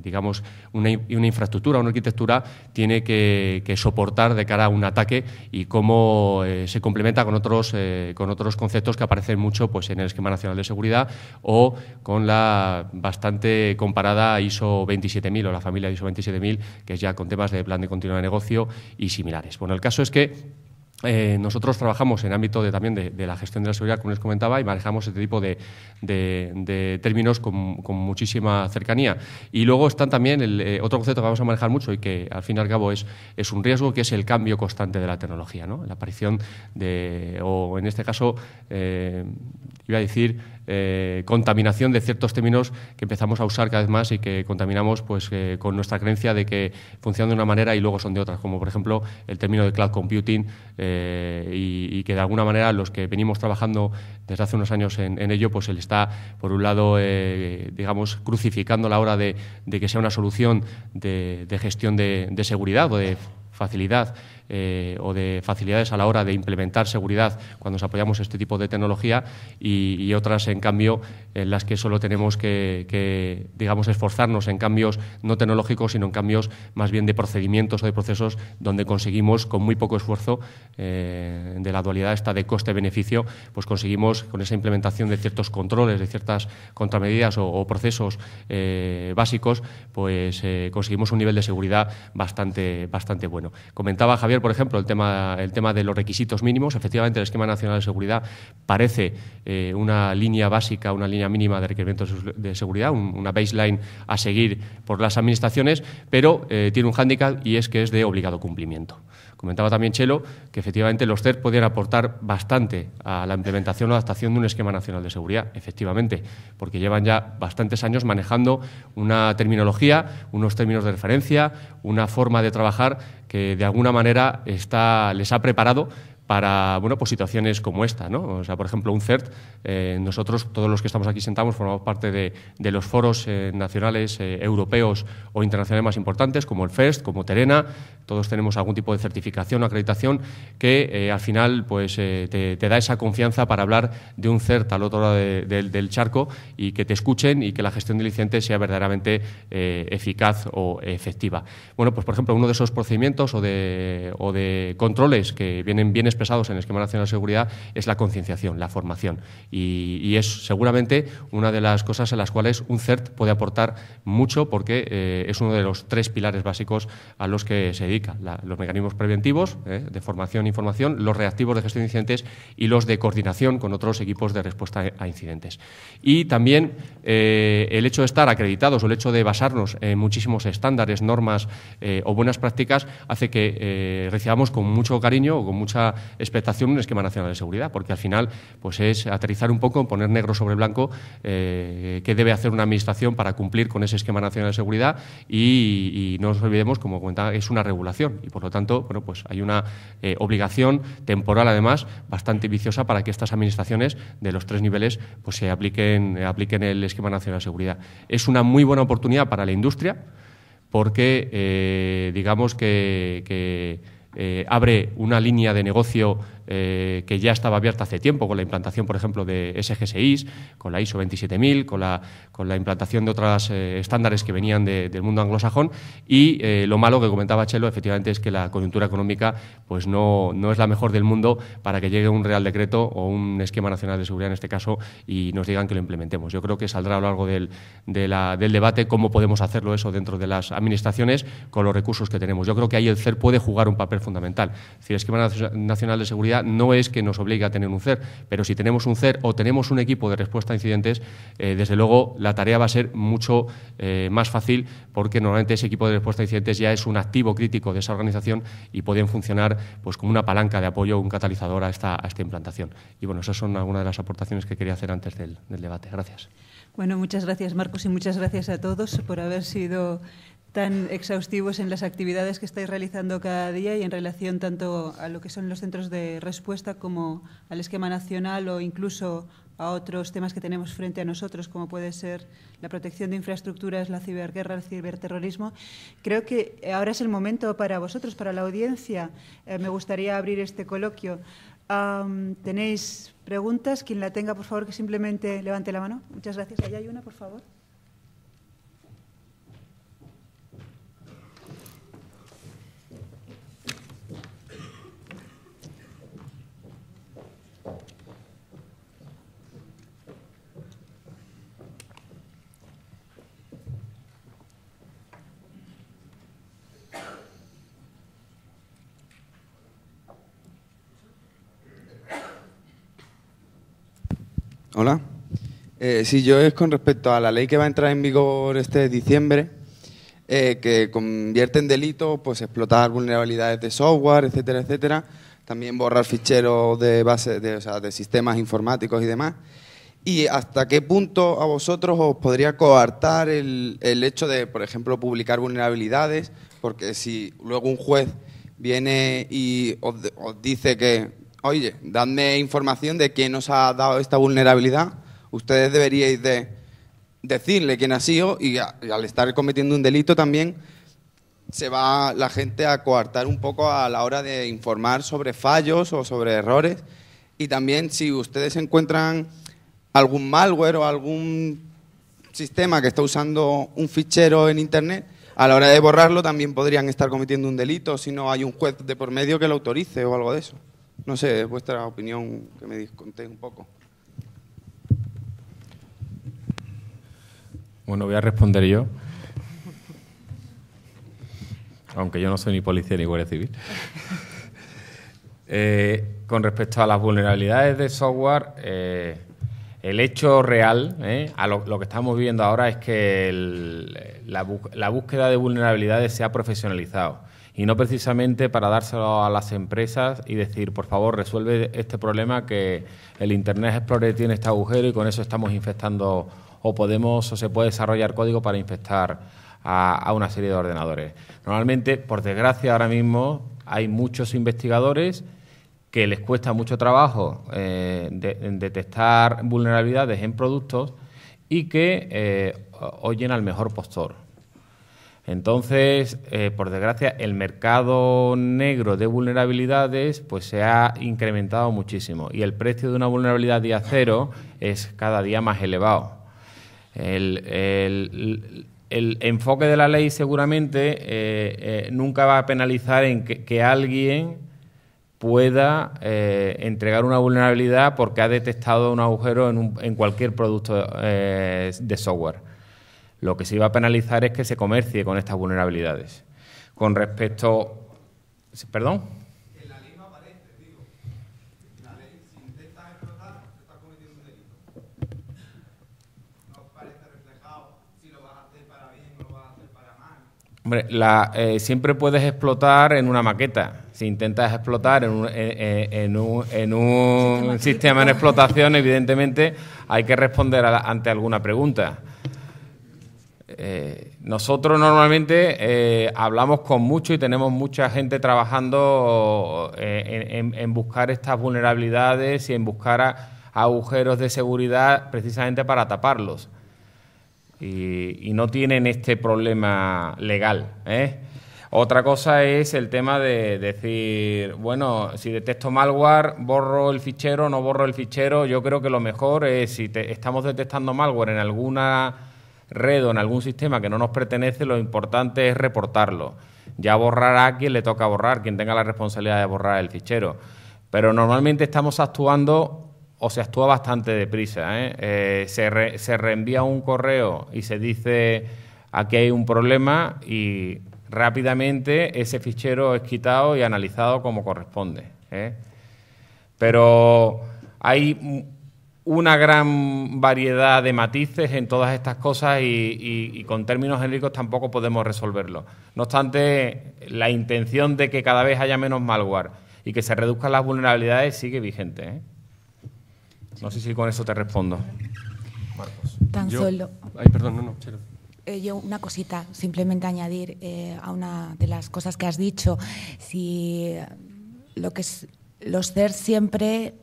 digamos, una infraestructura, una arquitectura tiene que soportar de cara a un ataque y cómo se complementa con otros conceptos que aparecen mucho pues, en el Esquema Nacional de Seguridad o con la bastante comparada ISO 27000 o la familia ISO 27000, que es ya con temas de plan de continuidad de negocio y similares. Bueno, el caso es que nosotros trabajamos en ámbito también de la gestión de la seguridad, como les comentaba, y manejamos este tipo de términos con muchísima cercanía. Y luego están también otro concepto que vamos a manejar mucho y que al fin y al cabo es un riesgo, que es el cambio constante de la tecnología, ¿no? La aparición o en este caso, iba a decir, contaminación de ciertos términos que empezamos a usar cada vez más y que contaminamos pues, con nuestra creencia de que funcionan de una manera y luego son de otra, como por ejemplo el término de cloud computing y que de alguna manera los que venimos trabajando desde hace unos años en ello, pues él está por un lado, digamos, crucificando a la hora de que sea una solución de gestión de seguridad o de facilidad o de facilidades a la hora de implementar seguridad cuando nos apoyamos en este tipo de tecnología y otras, en cambio, en las que solo tenemos que, digamos, esforzarnos en cambios no tecnológicos, sino en cambios más bien de procedimientos o de procesos donde conseguimos, con muy poco esfuerzo, de la dualidad esta de coste-beneficio, pues conseguimos, con esa implementación de ciertos controles, de ciertas contramedidas o procesos básicos, pues conseguimos un nivel de seguridad bastante bueno. Comentaba Javier, por ejemplo, el tema de los requisitos mínimos. Efectivamente, el Esquema Nacional de Seguridad parece una línea básica, una línea mínima de requerimientos de seguridad, una baseline a seguir por las administraciones, pero tiene un hándicap y es que es de obligado cumplimiento. Comentaba también Chelo que efectivamente los CERT podrían aportar bastante a la implementación o adaptación de un Esquema Nacional de Seguridad, efectivamente, porque llevan ya bastantes años manejando una terminología, unos términos de referencia, una forma de trabajar que de alguna manera les ha preparado para pues situaciones como esta, ¿no? O sea, por ejemplo, un CERT, nosotros, todos los que estamos aquí sentados, formamos parte de los foros nacionales, europeos o internacionales más importantes, como el FIRST, como Terena. Todos tenemos algún tipo de certificación o acreditación que al final pues, te da esa confianza para hablar de un CERT al otro lado del charco y que te escuchen y que la gestión del incidente sea verdaderamente eficaz o efectiva. Bueno, pues por ejemplo, uno de esos procedimientos o de controles que vienen bien expresados en el Esquema Nacional de Seguridad es la concienciación, la formación. Y es seguramente una de las cosas en las cuales un CERT puede aportar mucho porque es uno de los 3 pilares básicos a los que se dedica. Los mecanismos preventivos de formación e información, los reactivos de gestión de incidentes y los de coordinación con otros equipos de respuesta a incidentes. Y también el hecho de estar acreditados o el hecho de basarnos en muchísimos estándares, normas o buenas prácticas hace que recibamos con mucho cariño o con mucha expectación un Esquema Nacional de Seguridad, porque al final pues es aterrizar un poco, poner negro sobre blanco qué debe hacer una administración para cumplir con ese Esquema Nacional de Seguridad y no nos olvidemos, como comentaba, es una regulación y por lo tanto bueno, pues hay una obligación temporal además bastante viciosa para que estas administraciones de los 3 niveles pues se apliquen el Esquema Nacional de Seguridad. Es una muy buena oportunidad para la industria porque digamos que abre una línea de negocio que ya estaba abierta hace tiempo con la implantación, por ejemplo, de SGSIs, con la ISO 27000, con la implantación de otros estándares que venían del mundo anglosajón y lo malo que comentaba Chelo, efectivamente, es que la coyuntura económica pues no es la mejor del mundo para que llegue un Real Decreto o un Esquema Nacional de Seguridad en este caso y nos digan que lo implementemos. Yo creo que saldrá a lo largo del debate cómo podemos hacerlo eso dentro de las administraciones con los recursos que tenemos. Yo creo que ahí el CER puede jugar un papel fundamental. Es decir, el Esquema Nacional de Seguridad no es que nos obligue a tener un CER, pero si tenemos un CER o tenemos un equipo de respuesta a incidentes, desde luego la tarea va a ser mucho más fácil porque normalmente ese equipo de respuesta a incidentes ya es un activo crítico de esa organización y pueden funcionar pues como una palanca de apoyo, un catalizador a esta implantación. Y bueno, esas son algunas de las aportaciones que quería hacer antes del debate. Gracias. Bueno, muchas gracias, Marcos, y muchas gracias a todos por haber sido tan exhaustivos en las actividades que estáis realizando cada día y en relación tanto a lo que son los centros de respuesta como al esquema nacional o incluso a otros temas que tenemos frente a nosotros, como puede ser la protección de infraestructuras, la ciberguerra, el ciberterrorismo. Creo que ahora es el momento para vosotros, para la audiencia. Me gustaría abrir este coloquio. ¿Tenéis preguntas? Quien la tenga, por favor, que simplemente levante la mano. Muchas gracias. ¿Allá hay una, por favor? Hola. Sí, yo es con respecto a la ley que va a entrar en vigor este diciembre, que convierte en delito pues explotar vulnerabilidades de software, etcétera, etcétera. También borrar ficheros de base, de sistemas informáticos y demás. ¿Y hasta qué punto a vosotros os podría coartar el hecho de, por ejemplo, publicar vulnerabilidades? Porque si luego un juez viene y os dice que, oye, dadme información de quién os ha dado esta vulnerabilidad, ustedes deberíais de decirle quién ha sido y al estar cometiendo un delito también se va la gente a coartar un poco a la hora de informar sobre fallos o sobre errores. Y también si ustedes encuentran algún malware o algún sistema que está usando un fichero en Internet, a la hora de borrarlo también podrían estar cometiendo un delito si no hay un juez de por medio que lo autorice o algo de eso. No sé, vuestra opinión, que me contéis un poco. Bueno, voy a responder yo, aunque yo no soy ni policía ni guardia civil. Con respecto a las vulnerabilidades de software, el hecho real, a lo que estamos viviendo ahora es que la búsqueda de vulnerabilidades se ha profesionalizado y no precisamente para dárselo a las empresas y decir, por favor, resuelve este problema que el Internet Explorer tiene este agujero y con eso estamos infectando o se puede desarrollar código para infectar a una serie de ordenadores. Normalmente, por desgracia, ahora mismo hay muchos investigadores que les cuesta mucho trabajo detectar vulnerabilidades en productos y que oyen al mejor postor. Entonces, por desgracia, el mercado negro de vulnerabilidades pues se ha incrementado muchísimo y el precio de una vulnerabilidad día cero es cada día más elevado. El enfoque de la ley seguramente nunca va a penalizar en que alguien pueda entregar una vulnerabilidad porque ha detectado un agujero en cualquier producto de software. Lo que sí va a penalizar es que se comercie con estas vulnerabilidades. Con respecto... ¿Perdón? En la ley no aparece, digo. La ley, si intentas explotar, te estás cometiendo un delito. No parece reflejado si lo vas a hacer para bien o lo vas a hacer para mal. Hombre, siempre puedes explotar en una maqueta. Si intentas explotar en un sistema en explotación, evidentemente hay que responder ante alguna pregunta. Nosotros normalmente hablamos con mucho y tenemos mucha gente trabajando en buscar estas vulnerabilidades y en buscar agujeros de seguridad precisamente para taparlos. Y no tienen este problema legal, Otra cosa es el tema de decir, bueno, si detecto malware, borro el fichero, no borro el fichero. Yo creo que lo mejor es, si estamos detectando malware en alguna red o en algún sistema que no nos pertenece, lo importante es reportarlo. Ya borrará a quien le toca borrar, quien tenga la responsabilidad de borrar el fichero. Pero normalmente estamos actuando, o se actúa bastante deprisa, se reenvía un correo y se dice, aquí hay un problema y rápidamente ese fichero es quitado y analizado como corresponde. Pero hay una gran variedad de matices en todas estas cosas y con términos genéricos tampoco podemos resolverlo. No obstante, la intención de que cada vez haya menos malware y que se reduzcan las vulnerabilidades sigue vigente. No sé si con eso te respondo. Marcos. Yo una cosita, simplemente añadir a una de las cosas que has dicho. Si lo que es los CERS siempre,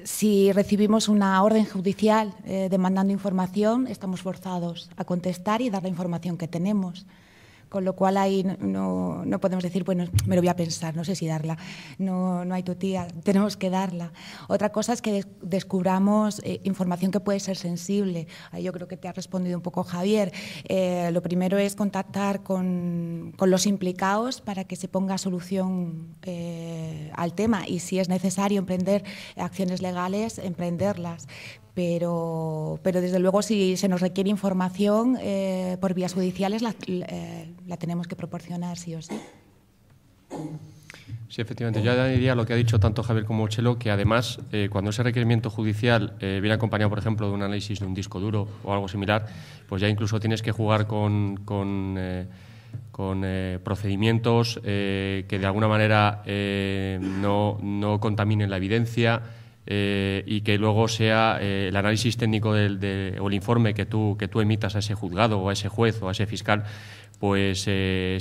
si recibimos una orden judicial demandando información, estamos forzados a contestar y dar la información que tenemos. Con lo cual ahí no podemos decir, bueno, me lo voy a pensar, no sé si darla. No hay tutía, tenemos que darla. Otra cosa es que descubramos información que puede ser sensible. Ahí yo creo que te ha respondido un poco Javier. Lo primero es contactar con los implicados para que se ponga solución al tema y si es necesario emprender acciones legales, emprenderlas. Pero desde luego si se nos requiere información por vías judiciales la tenemos que proporcionar sí o sí. Sí, efectivamente. Yo añadiría lo que ha dicho tanto Javier como Chelo, que además, cuando ese requerimiento judicial viene acompañado, por ejemplo, de un análisis de un disco duro o algo similar, pues ya incluso tienes que jugar con procedimientos que de alguna manera no contaminen la evidencia y que luego sea el análisis técnico o el informe que tú emitas a ese juzgado o a ese juez o a ese fiscal, pues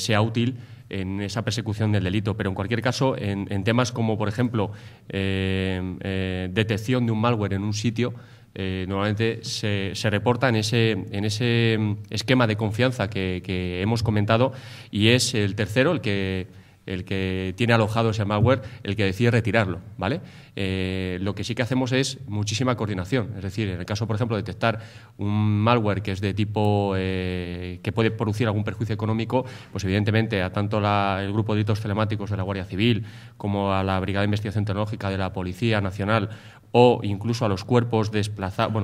sea útil en esa persecución del delito. Pero en cualquier caso, en temas como, por ejemplo, detección de un malware en un sitio, normalmente se reporta en ese esquema de confianza que hemos comentado, y es el tercero el que tiene alojado ese malware el que decide retirarlo, ¿vale? Lo que sí que hacemos es muchísima coordinación. Es decir, en el caso, por ejemplo, de detectar un malware que es de tipo que puede producir algún perjuicio económico, pues evidentemente a tanto el Grupo de Delitos Telemáticos de la Guardia Civil como a la Brigada de Investigación Tecnológica de la Policía Nacional, o incluso a los cuerpos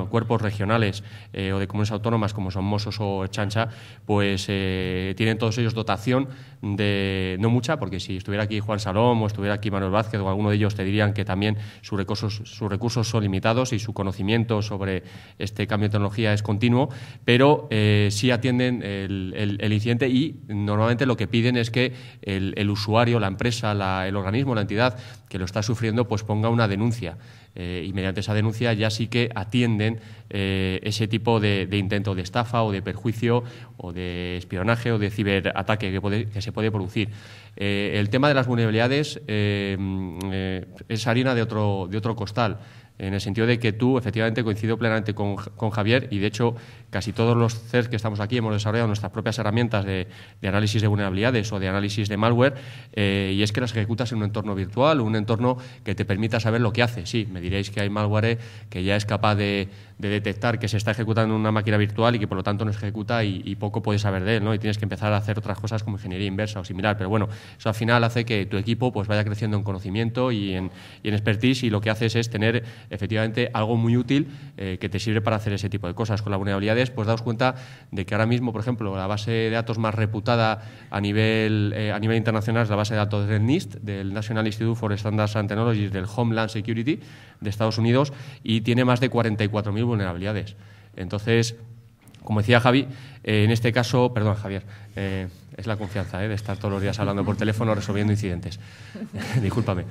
cuerpos regionales o de comunidades autónomas como son Mossos o Ertzaintza, pues tienen todos ellos dotación de, no mucha, porque si estuviera aquí Juan Salom o estuviera aquí Manuel Vázquez o alguno de ellos te dirían que también sus recursos son limitados y su conocimiento sobre este cambio de tecnología es continuo, pero sí atienden el incidente, y normalmente lo que piden es que el usuario, la empresa, el organismo, la entidad que lo está sufriendo, pues ponga una denuncia. Y mediante esa denuncia ya sí que atienden ese tipo de intento de estafa o de perjuicio o de espionaje o de ciberataque que se puede producir. El tema de las vulnerabilidades es harina de otro costal, en el sentido de que tú, efectivamente, coincido plenamente con Javier, y de hecho casi todos los CERS que estamos aquí hemos desarrollado nuestras propias herramientas de análisis de vulnerabilidades o de análisis de malware, y es que las ejecutas en un entorno virtual, un entorno que te permita saber lo que hace. Sí, me diréis que hay malware que ya es capaz de detectar que se está ejecutando en una máquina virtual y que por lo tanto no se ejecuta y poco puedes saber de él, ¿no? Y tienes que empezar a hacer otras cosas como ingeniería inversa o similar, pero bueno, eso al final hace que tu equipo pues vaya creciendo en conocimiento y en expertise, y lo que haces es tener efectivamente algo muy útil que te sirve para hacer ese tipo de cosas. Con las vulnerabilidades, pues daos cuenta de que ahora mismo, por ejemplo, la base de datos más reputada a nivel internacional es la base de datos del NIST, del National Institute for Standards and Technology, del Homeland Security de Estados Unidos, y tiene más de 44.000 vulnerabilidades. Entonces, como decía Javi, en este caso, perdón, Javier, es la confianza de estar todos los días hablando por teléfono resolviendo incidentes. Discúlpame.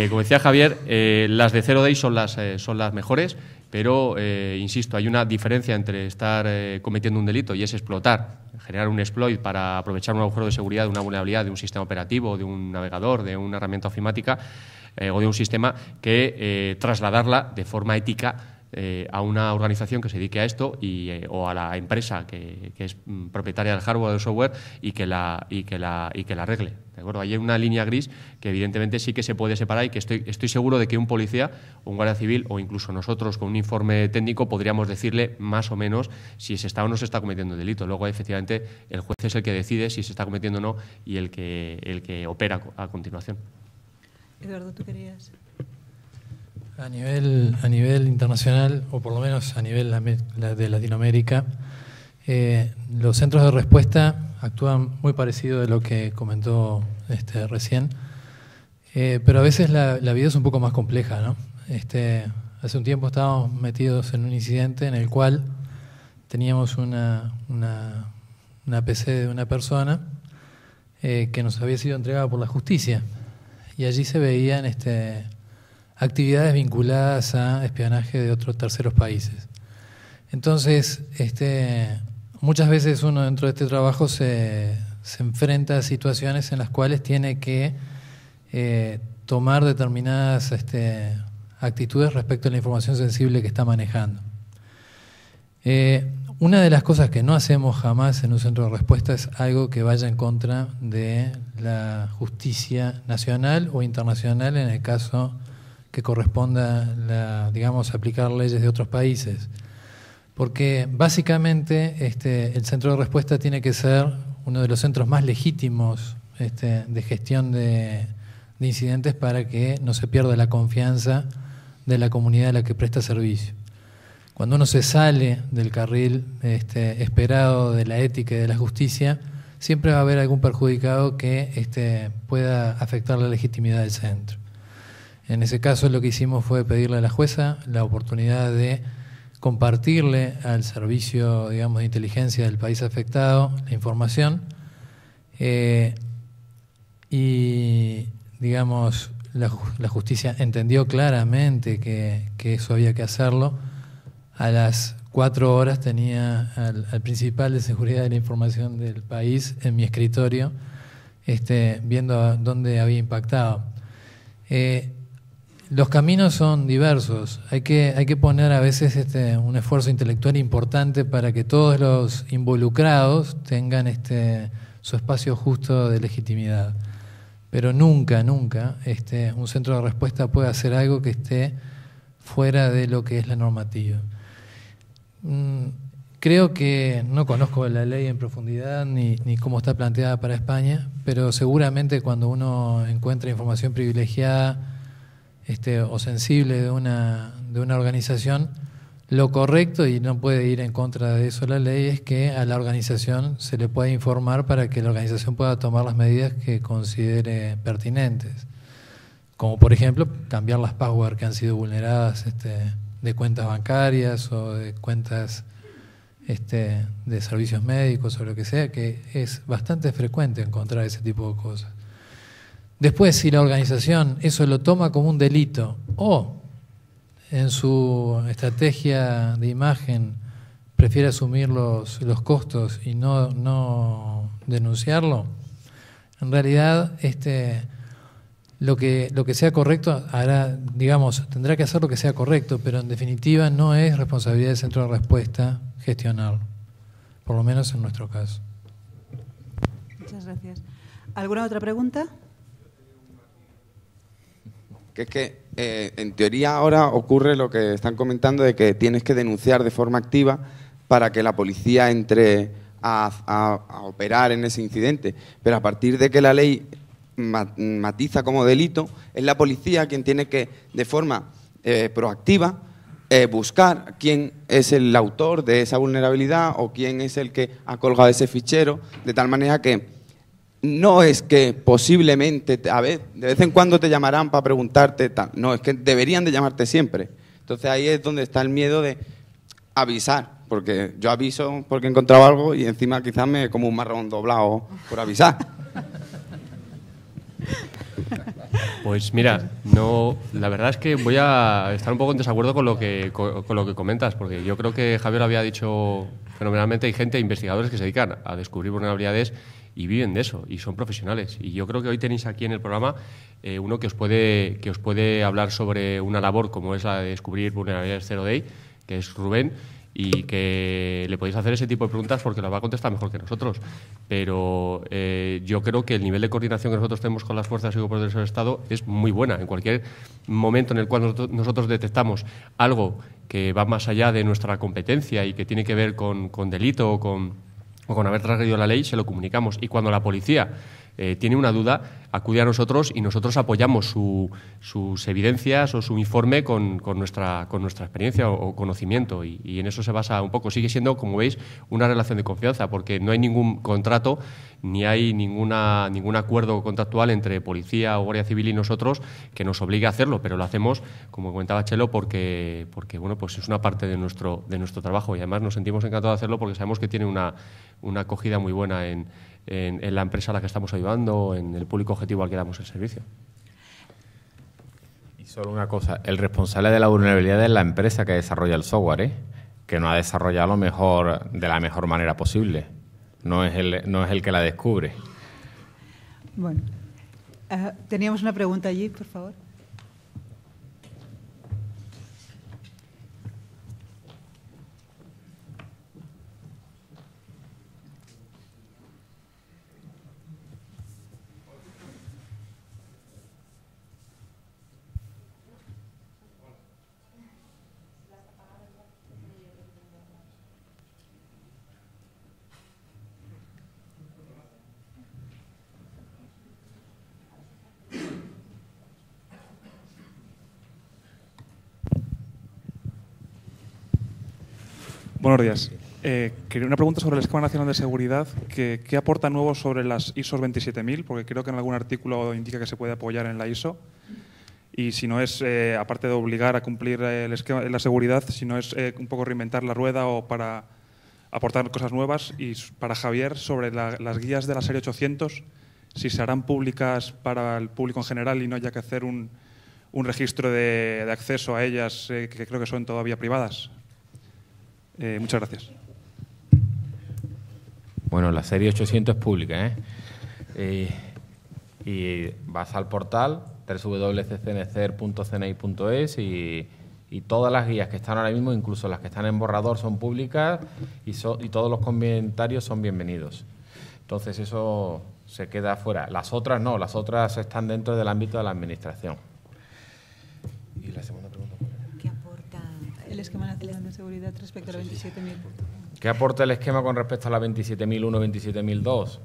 Como decía Javier, las de Zero Day son las mejores, pero, insisto, hay una diferencia entre estar cometiendo un delito y es explotar, generar un exploit para aprovechar un agujero de seguridad, de una vulnerabilidad de un sistema operativo, de un navegador, de una herramienta ofimática o de un sistema, que trasladarla de forma ética a una organización que se dedique a esto o a la empresa que es propietaria del hardware o del software y que la arregle. ¿De acuerdo? Hay una línea gris que evidentemente sí que se puede separar, y que estoy seguro de que un policía o un guardia civil o incluso nosotros con un informe técnico podríamos decirle más o menos si se está o no se está cometiendo un delito. Luego, efectivamente, el juez es el que decide si se está cometiendo o no y el que opera a continuación. Eduardo, ¿tú querías? A nivel internacional, o por lo menos a nivel de Latinoamérica, los centros de respuesta actúan muy parecido a lo que comentó recién, pero a veces la vida es un poco más compleja, ¿no? Hace un tiempo estábamos metidos en un incidente en el cual teníamos una PC de una persona que nos había sido entregada por la justicia, y allí se veían actividades vinculadas a espionaje de otros terceros países. Entonces, muchas veces uno dentro de este trabajo se enfrenta a situaciones en las cuales tiene que tomar determinadas actitudes respecto a la información sensible que está manejando. Una de las cosas que no hacemos jamás en un centro de respuesta es algo que vaya en contra de la justicia nacional o internacional en el caso que corresponda aplicar leyes de otros países. Porque básicamente el centro de respuesta tiene que ser uno de los centros más legítimos de gestión de incidentes para que no se pierda la confianza de la comunidad a la que presta servicio. Cuando uno se sale del carril esperado de la ética y de la justicia, siempre va a haber algún perjudicado que pueda afectar la legitimidad del centro. En ese caso lo que hicimos fue pedirle a la jueza la oportunidad de compartirle al servicio, digamos, de inteligencia del país afectado la información y, digamos, la justicia entendió claramente que eso había que hacerlo. A las 4 horas tenía al principal de seguridad de la información del país en mi escritorio, viendo dónde había impactado. Los caminos son diversos. Hay que poner a veces un esfuerzo intelectual importante para que todos los involucrados tengan su espacio justo de legitimidad. Pero nunca un centro de respuesta puede hacer algo que esté fuera de lo que es la normativa. Creo que no conozco la ley en profundidad ni cómo está planteada para España, pero seguramente cuando uno encuentra información privilegiada o sensible de una organización, lo correcto, y no puede ir en contra de eso la ley, es que a la organización se le pueda informar para que la organización pueda tomar las medidas que considere pertinentes. Como por ejemplo cambiar las passwords que han sido vulneradas de cuentas bancarias o de cuentas de servicios médicos o lo que sea, que es bastante frecuente encontrar ese tipo de cosas. Después, si la organización eso lo toma como un delito o en su estrategia de imagen prefiere asumir los costos y no denunciarlo, en realidad lo que sea correcto hará, digamos, tendrá que hacer lo que sea correcto, pero en definitiva no es responsabilidad del centro de respuesta gestionarlo, por lo menos en nuestro caso. Muchas gracias. ¿Alguna otra pregunta? Que es que en teoría ahora ocurre lo que están comentando de que tienes que denunciar de forma activa para que la policía entre a operar en ese incidente, pero a partir de que la ley matiza como delito, es la policía quien tiene que, de forma proactiva, buscar quién es el autor de esa vulnerabilidad o quién es el que ha colgado ese fichero, de tal manera que no es que posiblemente, de vez en cuando te llamarán para preguntarte, tal. No, es que deberían de llamarte siempre. Entonces ahí es donde está el miedo de avisar, porque yo aviso porque he encontrado algo y encima quizás me como un marrón doblado por avisar. Pues mira, la verdad es que voy a estar un poco en desacuerdo con lo que comentas, porque yo creo que Javier había dicho fenomenalmente, hay gente, investigadores que se dedican a descubrir vulnerabilidades y viven de eso, y son profesionales. Y yo creo que hoy tenéis aquí en el programa uno que os puede hablar sobre una labor como es la de descubrir vulnerabilidades Zero Day, que es Rubén, y que le podéis hacer ese tipo de preguntas porque las va a contestar mejor que nosotros. Pero yo creo que el nivel de coordinación que nosotros tenemos con las fuerzas y cuerpos del Estado es muy buena. En cualquier momento en el cual nosotros detectamos algo que va más allá de nuestra competencia y que tiene que ver con delito o con haber transgredido la ley, se lo comunicamos. Y cuando la policía tiene una duda, acude a nosotros y nosotros apoyamos sus evidencias o su informe con nuestra experiencia o conocimiento. Y en eso se basa un poco. Sigue siendo, como veis, una relación de confianza, porque no hay ningún contrato ni hay ningún acuerdo contractual entre policía o Guardia Civil y nosotros que nos obligue a hacerlo, pero lo hacemos, como comentaba Chelo, porque bueno, pues es una parte de nuestro trabajo, y además nos sentimos encantados de hacerlo porque sabemos que tiene una acogida muy buena en la empresa a la que estamos ayudando, en el público objetivo al que damos el servicio. Y solo una cosa, el responsable de la vulnerabilidad es la empresa que desarrolla el software, que no ha desarrollado de la mejor manera posible. No es el que la descubre. Bueno, teníamos una pregunta allí, por favor. Buenos días. Una pregunta sobre el Esquema Nacional de Seguridad. ¿Qué aporta nuevo sobre las ISO 27000? Porque creo que en algún artículo indica que se puede apoyar en la ISO. Y si no es, aparte de obligar a cumplir el esquema, la seguridad, si no es un poco reinventar la rueda o para aportar cosas nuevas. Y para Javier, sobre las guías de la serie 800, si se harán públicas para el público en general y no haya que hacer un registro de acceso a ellas, que creo que son todavía privadas. Muchas gracias. Bueno, la serie 800 es pública, y vas al portal www.ccncer.cni.es y todas las guías que están ahora mismo, incluso las que están en borrador, son públicas y todos los comentarios son bienvenidos. Entonces eso se queda fuera. Las otras no, las otras están dentro del ámbito de la Administración. ¿Y la segunda pregunta cuál era? ¿Qué aporta el Esquema Nacional de Seguridad respecto a la 27.000? ¿Qué aporta el esquema con respecto a la 27.001, 27.002?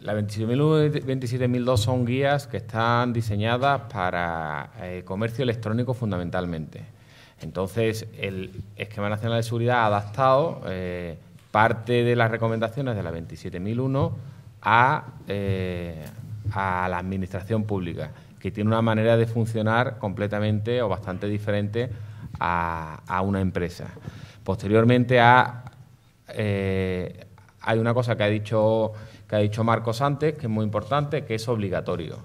La 27.001 y 27.002 son guías que están diseñadas para comercio electrónico fundamentalmente. Entonces, el Esquema Nacional de Seguridad ha adaptado parte de las recomendaciones de la 27.001 a la Administración Pública, que tiene una manera de funcionar completamente o bastante diferente a una empresa. Posteriormente hay una cosa que ha dicho Marcos antes, que es muy importante, que es obligatorio.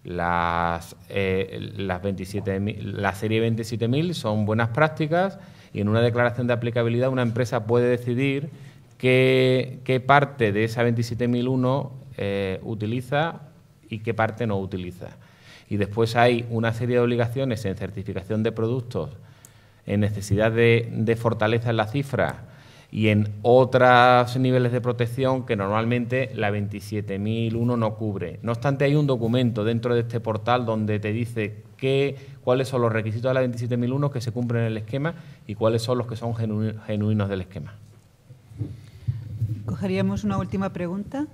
La serie 27.000 son buenas prácticas y en una declaración de aplicabilidad una empresa puede decidir qué parte de esa 27.001 utiliza y qué parte no utiliza. Y después hay una serie de obligaciones en certificación de productos, en necesidad de fortaleza en la cifra y en otros niveles de protección que normalmente la 27.001 no cubre. No obstante, hay un documento dentro de este portal donde te dice cuáles son los requisitos de la 27.001 que se cumplen en el esquema y cuáles son los que son genuinos del esquema. Cogeríamos una última pregunta.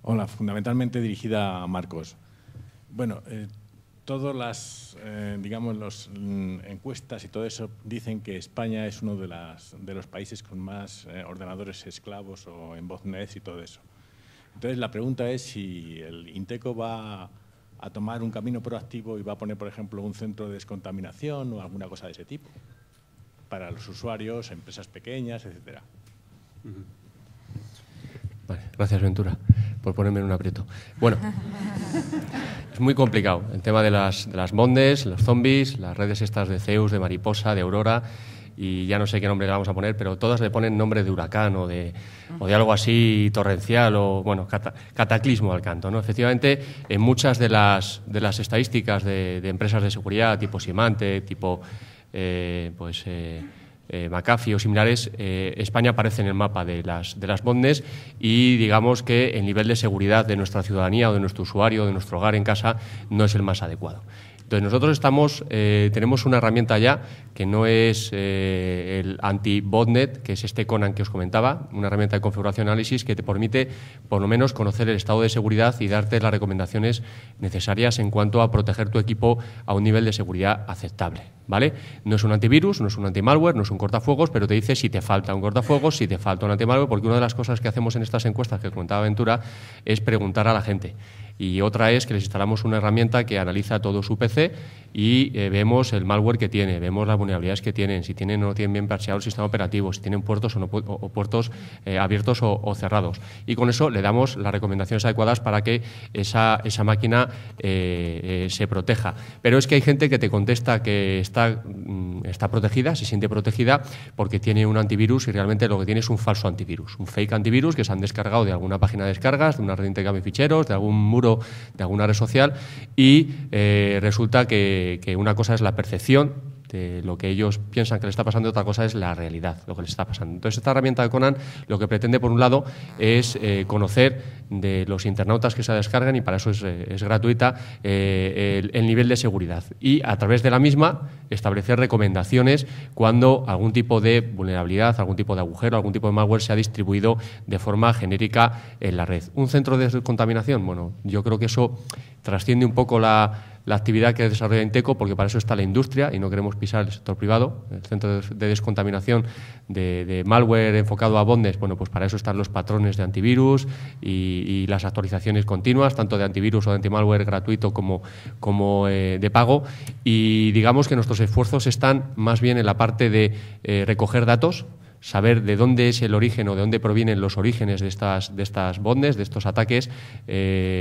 Hola, fundamentalmente dirigida a Marcos. Bueno, todas las encuestas y todo eso dicen que España es uno de los países con más ordenadores esclavos o en botnets y todo eso. Entonces, la pregunta es si el Inteco va a tomar un camino proactivo y va a poner, por ejemplo, un centro de descontaminación o alguna cosa de ese tipo para los usuarios, empresas pequeñas, etcétera. Vale, gracias, Ventura, por ponerme en un aprieto. Bueno, es muy complicado el tema de las botnets, los zombies, las redes estas de Zeus, de Mariposa, de Aurora, y ya no sé qué nombre le vamos a poner, pero todas le ponen nombre de huracán o de algo así torrencial o, bueno, cataclismo al canto, ¿no? Efectivamente, en muchas de las estadísticas de empresas de seguridad, tipo Symantec, tipo McAfee o similares, España aparece en el mapa de las botnets y digamos que el nivel de seguridad de nuestra ciudadanía o de nuestro usuario, de nuestro hogar en casa, no es el más adecuado. Entonces nosotros tenemos una herramienta ya que no es el anti-botnet, que es este Conan que os comentaba, una herramienta de configuración análisis que te permite por lo menos conocer el estado de seguridad y darte las recomendaciones necesarias en cuanto a proteger tu equipo a un nivel de seguridad aceptable, ¿vale? No es un antivirus, no es un antimalware, no es un cortafuegos, pero te dice si te falta un cortafuegos, si te falta un antimalware, porque una de las cosas que hacemos en estas encuestas que comentaba Ventura es preguntar a la gente. Y otra es que les instalamos una herramienta que analiza todo su PC y vemos el malware que tiene, vemos las vulnerabilidades que tienen, si tienen o no tienen bien parcheado el sistema operativo, si tienen puertos o puertos abiertos o cerrados. Y con eso le damos las recomendaciones adecuadas para que esa máquina se proteja. Pero es que hay gente que te contesta que está protegida, se siente protegida porque tiene un antivirus y realmente lo que tiene es un falso antivirus, un fake antivirus que se han descargado de alguna página de descargas, de una red de intercambio de ficheros, de algún muro de alguna red social y resulta que una cosa es la percepción de lo que ellos piensan que les está pasando, otra cosa es la realidad, lo que les está pasando. Entonces, esta herramienta de Conan lo que pretende, por un lado, es conocer de los internautas que se descargan, y para eso es gratuita, el nivel de seguridad, y a través de la misma establecer recomendaciones cuando algún tipo de vulnerabilidad, algún tipo de agujero, algún tipo de malware se ha distribuido de forma genérica en la red. ¿Un centro de descontaminación? Bueno, yo creo que eso trasciende un poco la actividad que desarrolla Inteco, porque para eso está la industria y no queremos pisar el sector privado. El centro de descontaminación de malware enfocado a botnets, bueno, pues para eso están los patrones de antivirus y las actualizaciones continuas, tanto de antivirus o de antimalware gratuito como de pago. Y digamos que nuestros esfuerzos están más bien en la parte de recoger datos, saber de dónde es el origen o de dónde provienen los orígenes de estas botnets, de estos ataques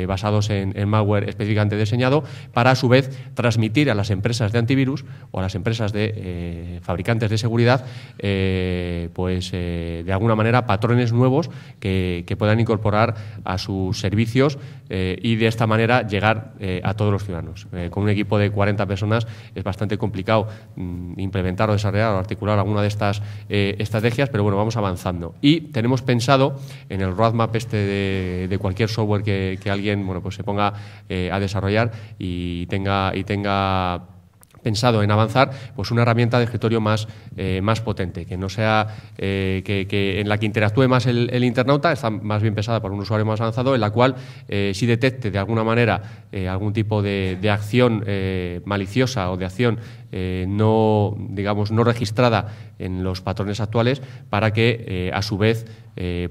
basados en malware específicamente diseñado, para a su vez transmitir a las empresas de antivirus o a las empresas de fabricantes de seguridad de alguna manera patrones nuevos que puedan incorporar a sus servicios y de esta manera llegar a todos los ciudadanos. Con un equipo de 40 personas es bastante complicado implementar o desarrollar o articular alguna de estas estrategias, pero bueno, vamos avanzando. Y tenemos pensado en el roadmap de cualquier software que alguien pues se ponga a desarrollar y tenga pensado en avanzar, pues una herramienta de escritorio más potente, que no sea que en la que interactúe más el internauta, está más bien pensada para un usuario más avanzado, en la cual si detecte de alguna manera algún tipo de acción maliciosa o de acción no registrada en los patrones actuales, para que a su vez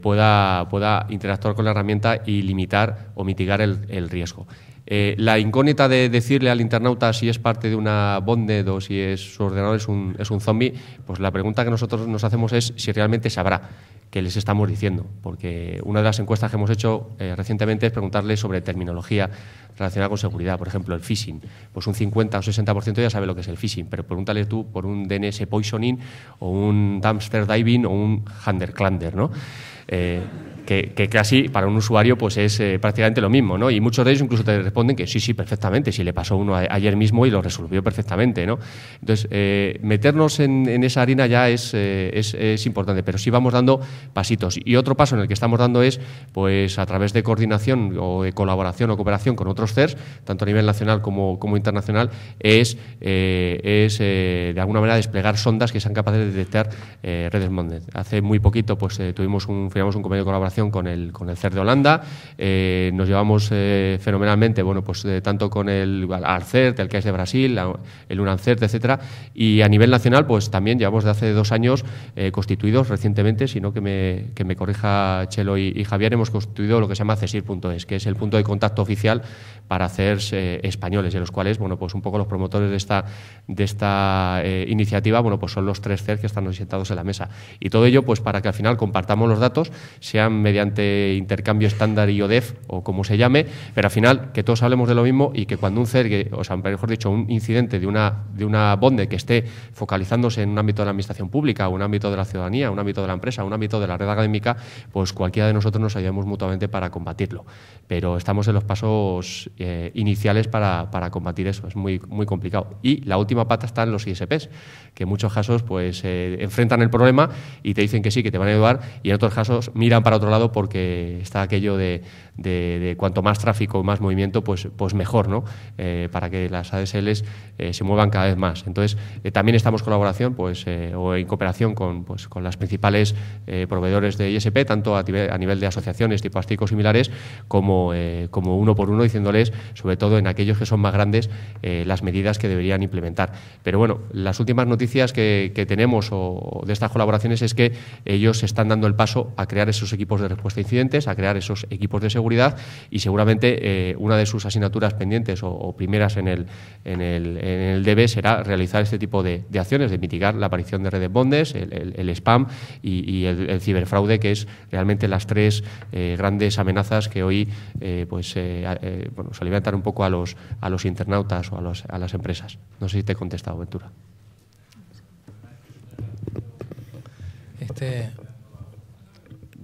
pueda interactuar con la herramienta y limitar o mitigar el riesgo. La incógnita de decirle al internauta si es parte de una botnet o si su ordenador es un zombie, pues la pregunta que nosotros nos hacemos es si realmente sabrá qué les estamos diciendo, porque una de las encuestas que hemos hecho recientemente es preguntarle sobre terminología relacionada con seguridad. Por ejemplo, el phishing, pues un 50 o 60% ya sabe lo que es el phishing, pero pregúntale tú por un DNS poisoning o un dumpster diving o un hunter-clander, ¿no? Que casi para un usuario pues es prácticamente lo mismo, ¿no? Y muchos de ellos incluso te responden que sí, perfectamente, si le pasó uno ayer mismo y lo resolvió perfectamente, ¿no? Entonces, meternos en esa harina ya es importante, pero sí vamos dando pasitos. Y otro paso en el que estamos dando es, pues a través de coordinación o de colaboración o cooperación con otros CERS, tanto a nivel nacional como internacional, es de alguna manera desplegar sondas que sean capaces de detectar redes botnet. Hace muy poquito pues firmamos un convenio de colaboración con el CERS de Holanda, nos llevamos fenomenalmente, tanto con el ARCERT, el que es de Brasil, el UNANCERT, etcétera, y a nivel nacional pues también llevamos de hace 2 años constituidos recientemente, sino que me corrija Chelo y Javier, hemos constituido lo que se llama CESIR.es, que es el punto de contacto oficial para CERS españoles, en los cuales un poco los promotores de esta iniciativa pues son los 3 CERS que están sentados en la mesa, y todo ello pues para que al final compartamos los datos, sean mediante intercambio estándar y ODEF o como se llame, pero al final que todos hablemos de lo mismo, y que cuando un CERS, mejor dicho, un incidente de una botnet que esté focalizándose en un ámbito de la administración pública, un ámbito de la ciudadanía, un ámbito de la empresa, un ámbito de la red académica, pues cualquiera de nosotros nos ayudemos mutuamente para combatirlo. Pero estamos en los pasos iniciales para combatir eso, es muy, muy complicado. Y la última pata está en los ISPs, que en muchos casos pues enfrentan el problema y te dicen que sí, que te van a ayudar, y en otros casos miran para otro lado porque está aquello de cuanto más tráfico, más movimiento, pues mejor, ¿no? Para que las ADSLs se muevan cada vez más. Entonces, también estamos en colaboración o en cooperación con las principales proveedores de ISP, tanto a nivel de asociaciones tipo ASTIC o similares, como uno por uno, diciéndoles, sobre todo en aquellos que son más grandes, las medidas que deberían implementar. Pero bueno, las últimas noticias que tenemos de estas colaboraciones es que ellos están dando el paso a crear esos equipos de respuesta a incidentes, a crear esos equipos de seguridad, y seguramente una de sus asignaturas pendientes o primeras en el DB será realizar este tipo de acciones, de mitigar la aparición de redes botnets, el spam y el ciberfraude, que es realmente las 3 grandes amenazas que hoy se alimentan un poco a los internautas o a las empresas. No sé si te he contestado, Ventura.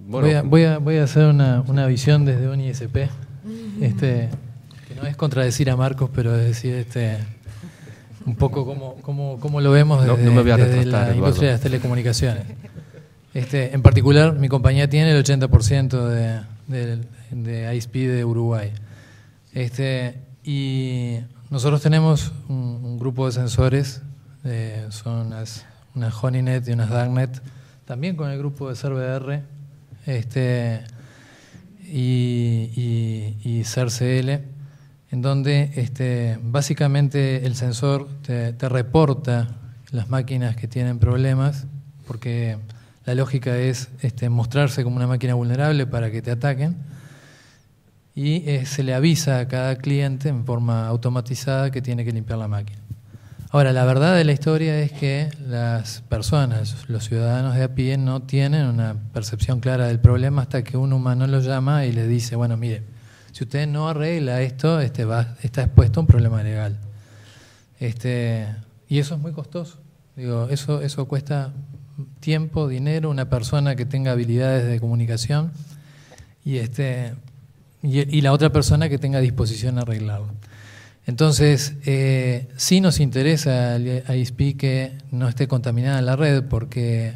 Voy a hacer una visión desde un ISP, que no es contradecir a Marcos, pero es decir, un poco cómo lo vemos desde, no me voy a desde retractar, la Eduardo. industria de las telecomunicaciones. En particular, mi compañía tiene el 80% de ISP de Uruguay. Y nosotros tenemos un grupo de sensores, son unas Honeynet y unas Darknet, también con el grupo de CERVR y CERCL, en donde básicamente el sensor te reporta las máquinas que tienen problemas, porque la lógica es mostrarse como una máquina vulnerable para que te ataquen, y se le avisa a cada cliente en forma automatizada que tiene que limpiar la máquina. Ahora, la verdad de la historia es que las personas, los ciudadanos de a pie, no tienen una percepción clara del problema hasta que un humano los llama y les dice, bueno, mire, si usted no arregla esto, está expuesto a un problema legal. Y eso es muy costoso. Digo, eso cuesta tiempo, dinero, una persona que tenga habilidades de comunicación y la otra persona que tenga disposición a arreglarlo. Entonces, sí nos interesa a ISP que no esté contaminada la red, porque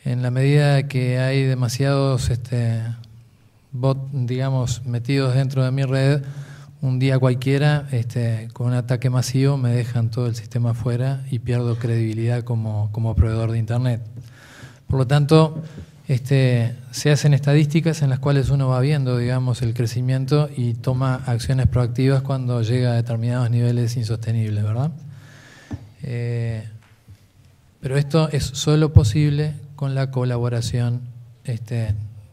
en la medida que hay demasiados bots, digamos, metidos dentro de mi red, un día cualquiera, con un ataque masivo, me dejan todo el sistema afuera y pierdo credibilidad como proveedor de Internet. Por lo tanto, se hacen estadísticas en las cuales uno va viendo, digamos, el crecimiento y toma acciones proactivas cuando llega a determinados niveles insostenibles, ¿verdad? Pero esto es solo posible con la colaboración,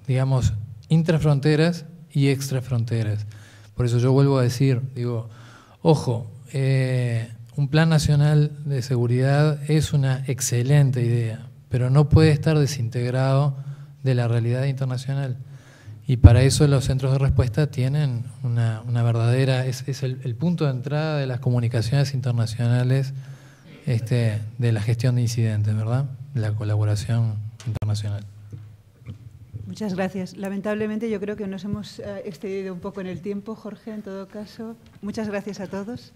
digamos, intrafronteras y extrafronteras. Por eso yo vuelvo a decir, digo, ojo, un plan nacional de seguridad es una excelente idea, pero no puede estar desintegrado de la realidad internacional. Y para eso los centros de respuesta tienen una verdadera, es el punto de entrada de las comunicaciones internacionales de la gestión de incidentes, ¿verdad? La colaboración internacional. Muchas gracias. Lamentablemente yo creo que nos hemos excedido un poco en el tiempo, Jorge, en todo caso. Muchas gracias a todos.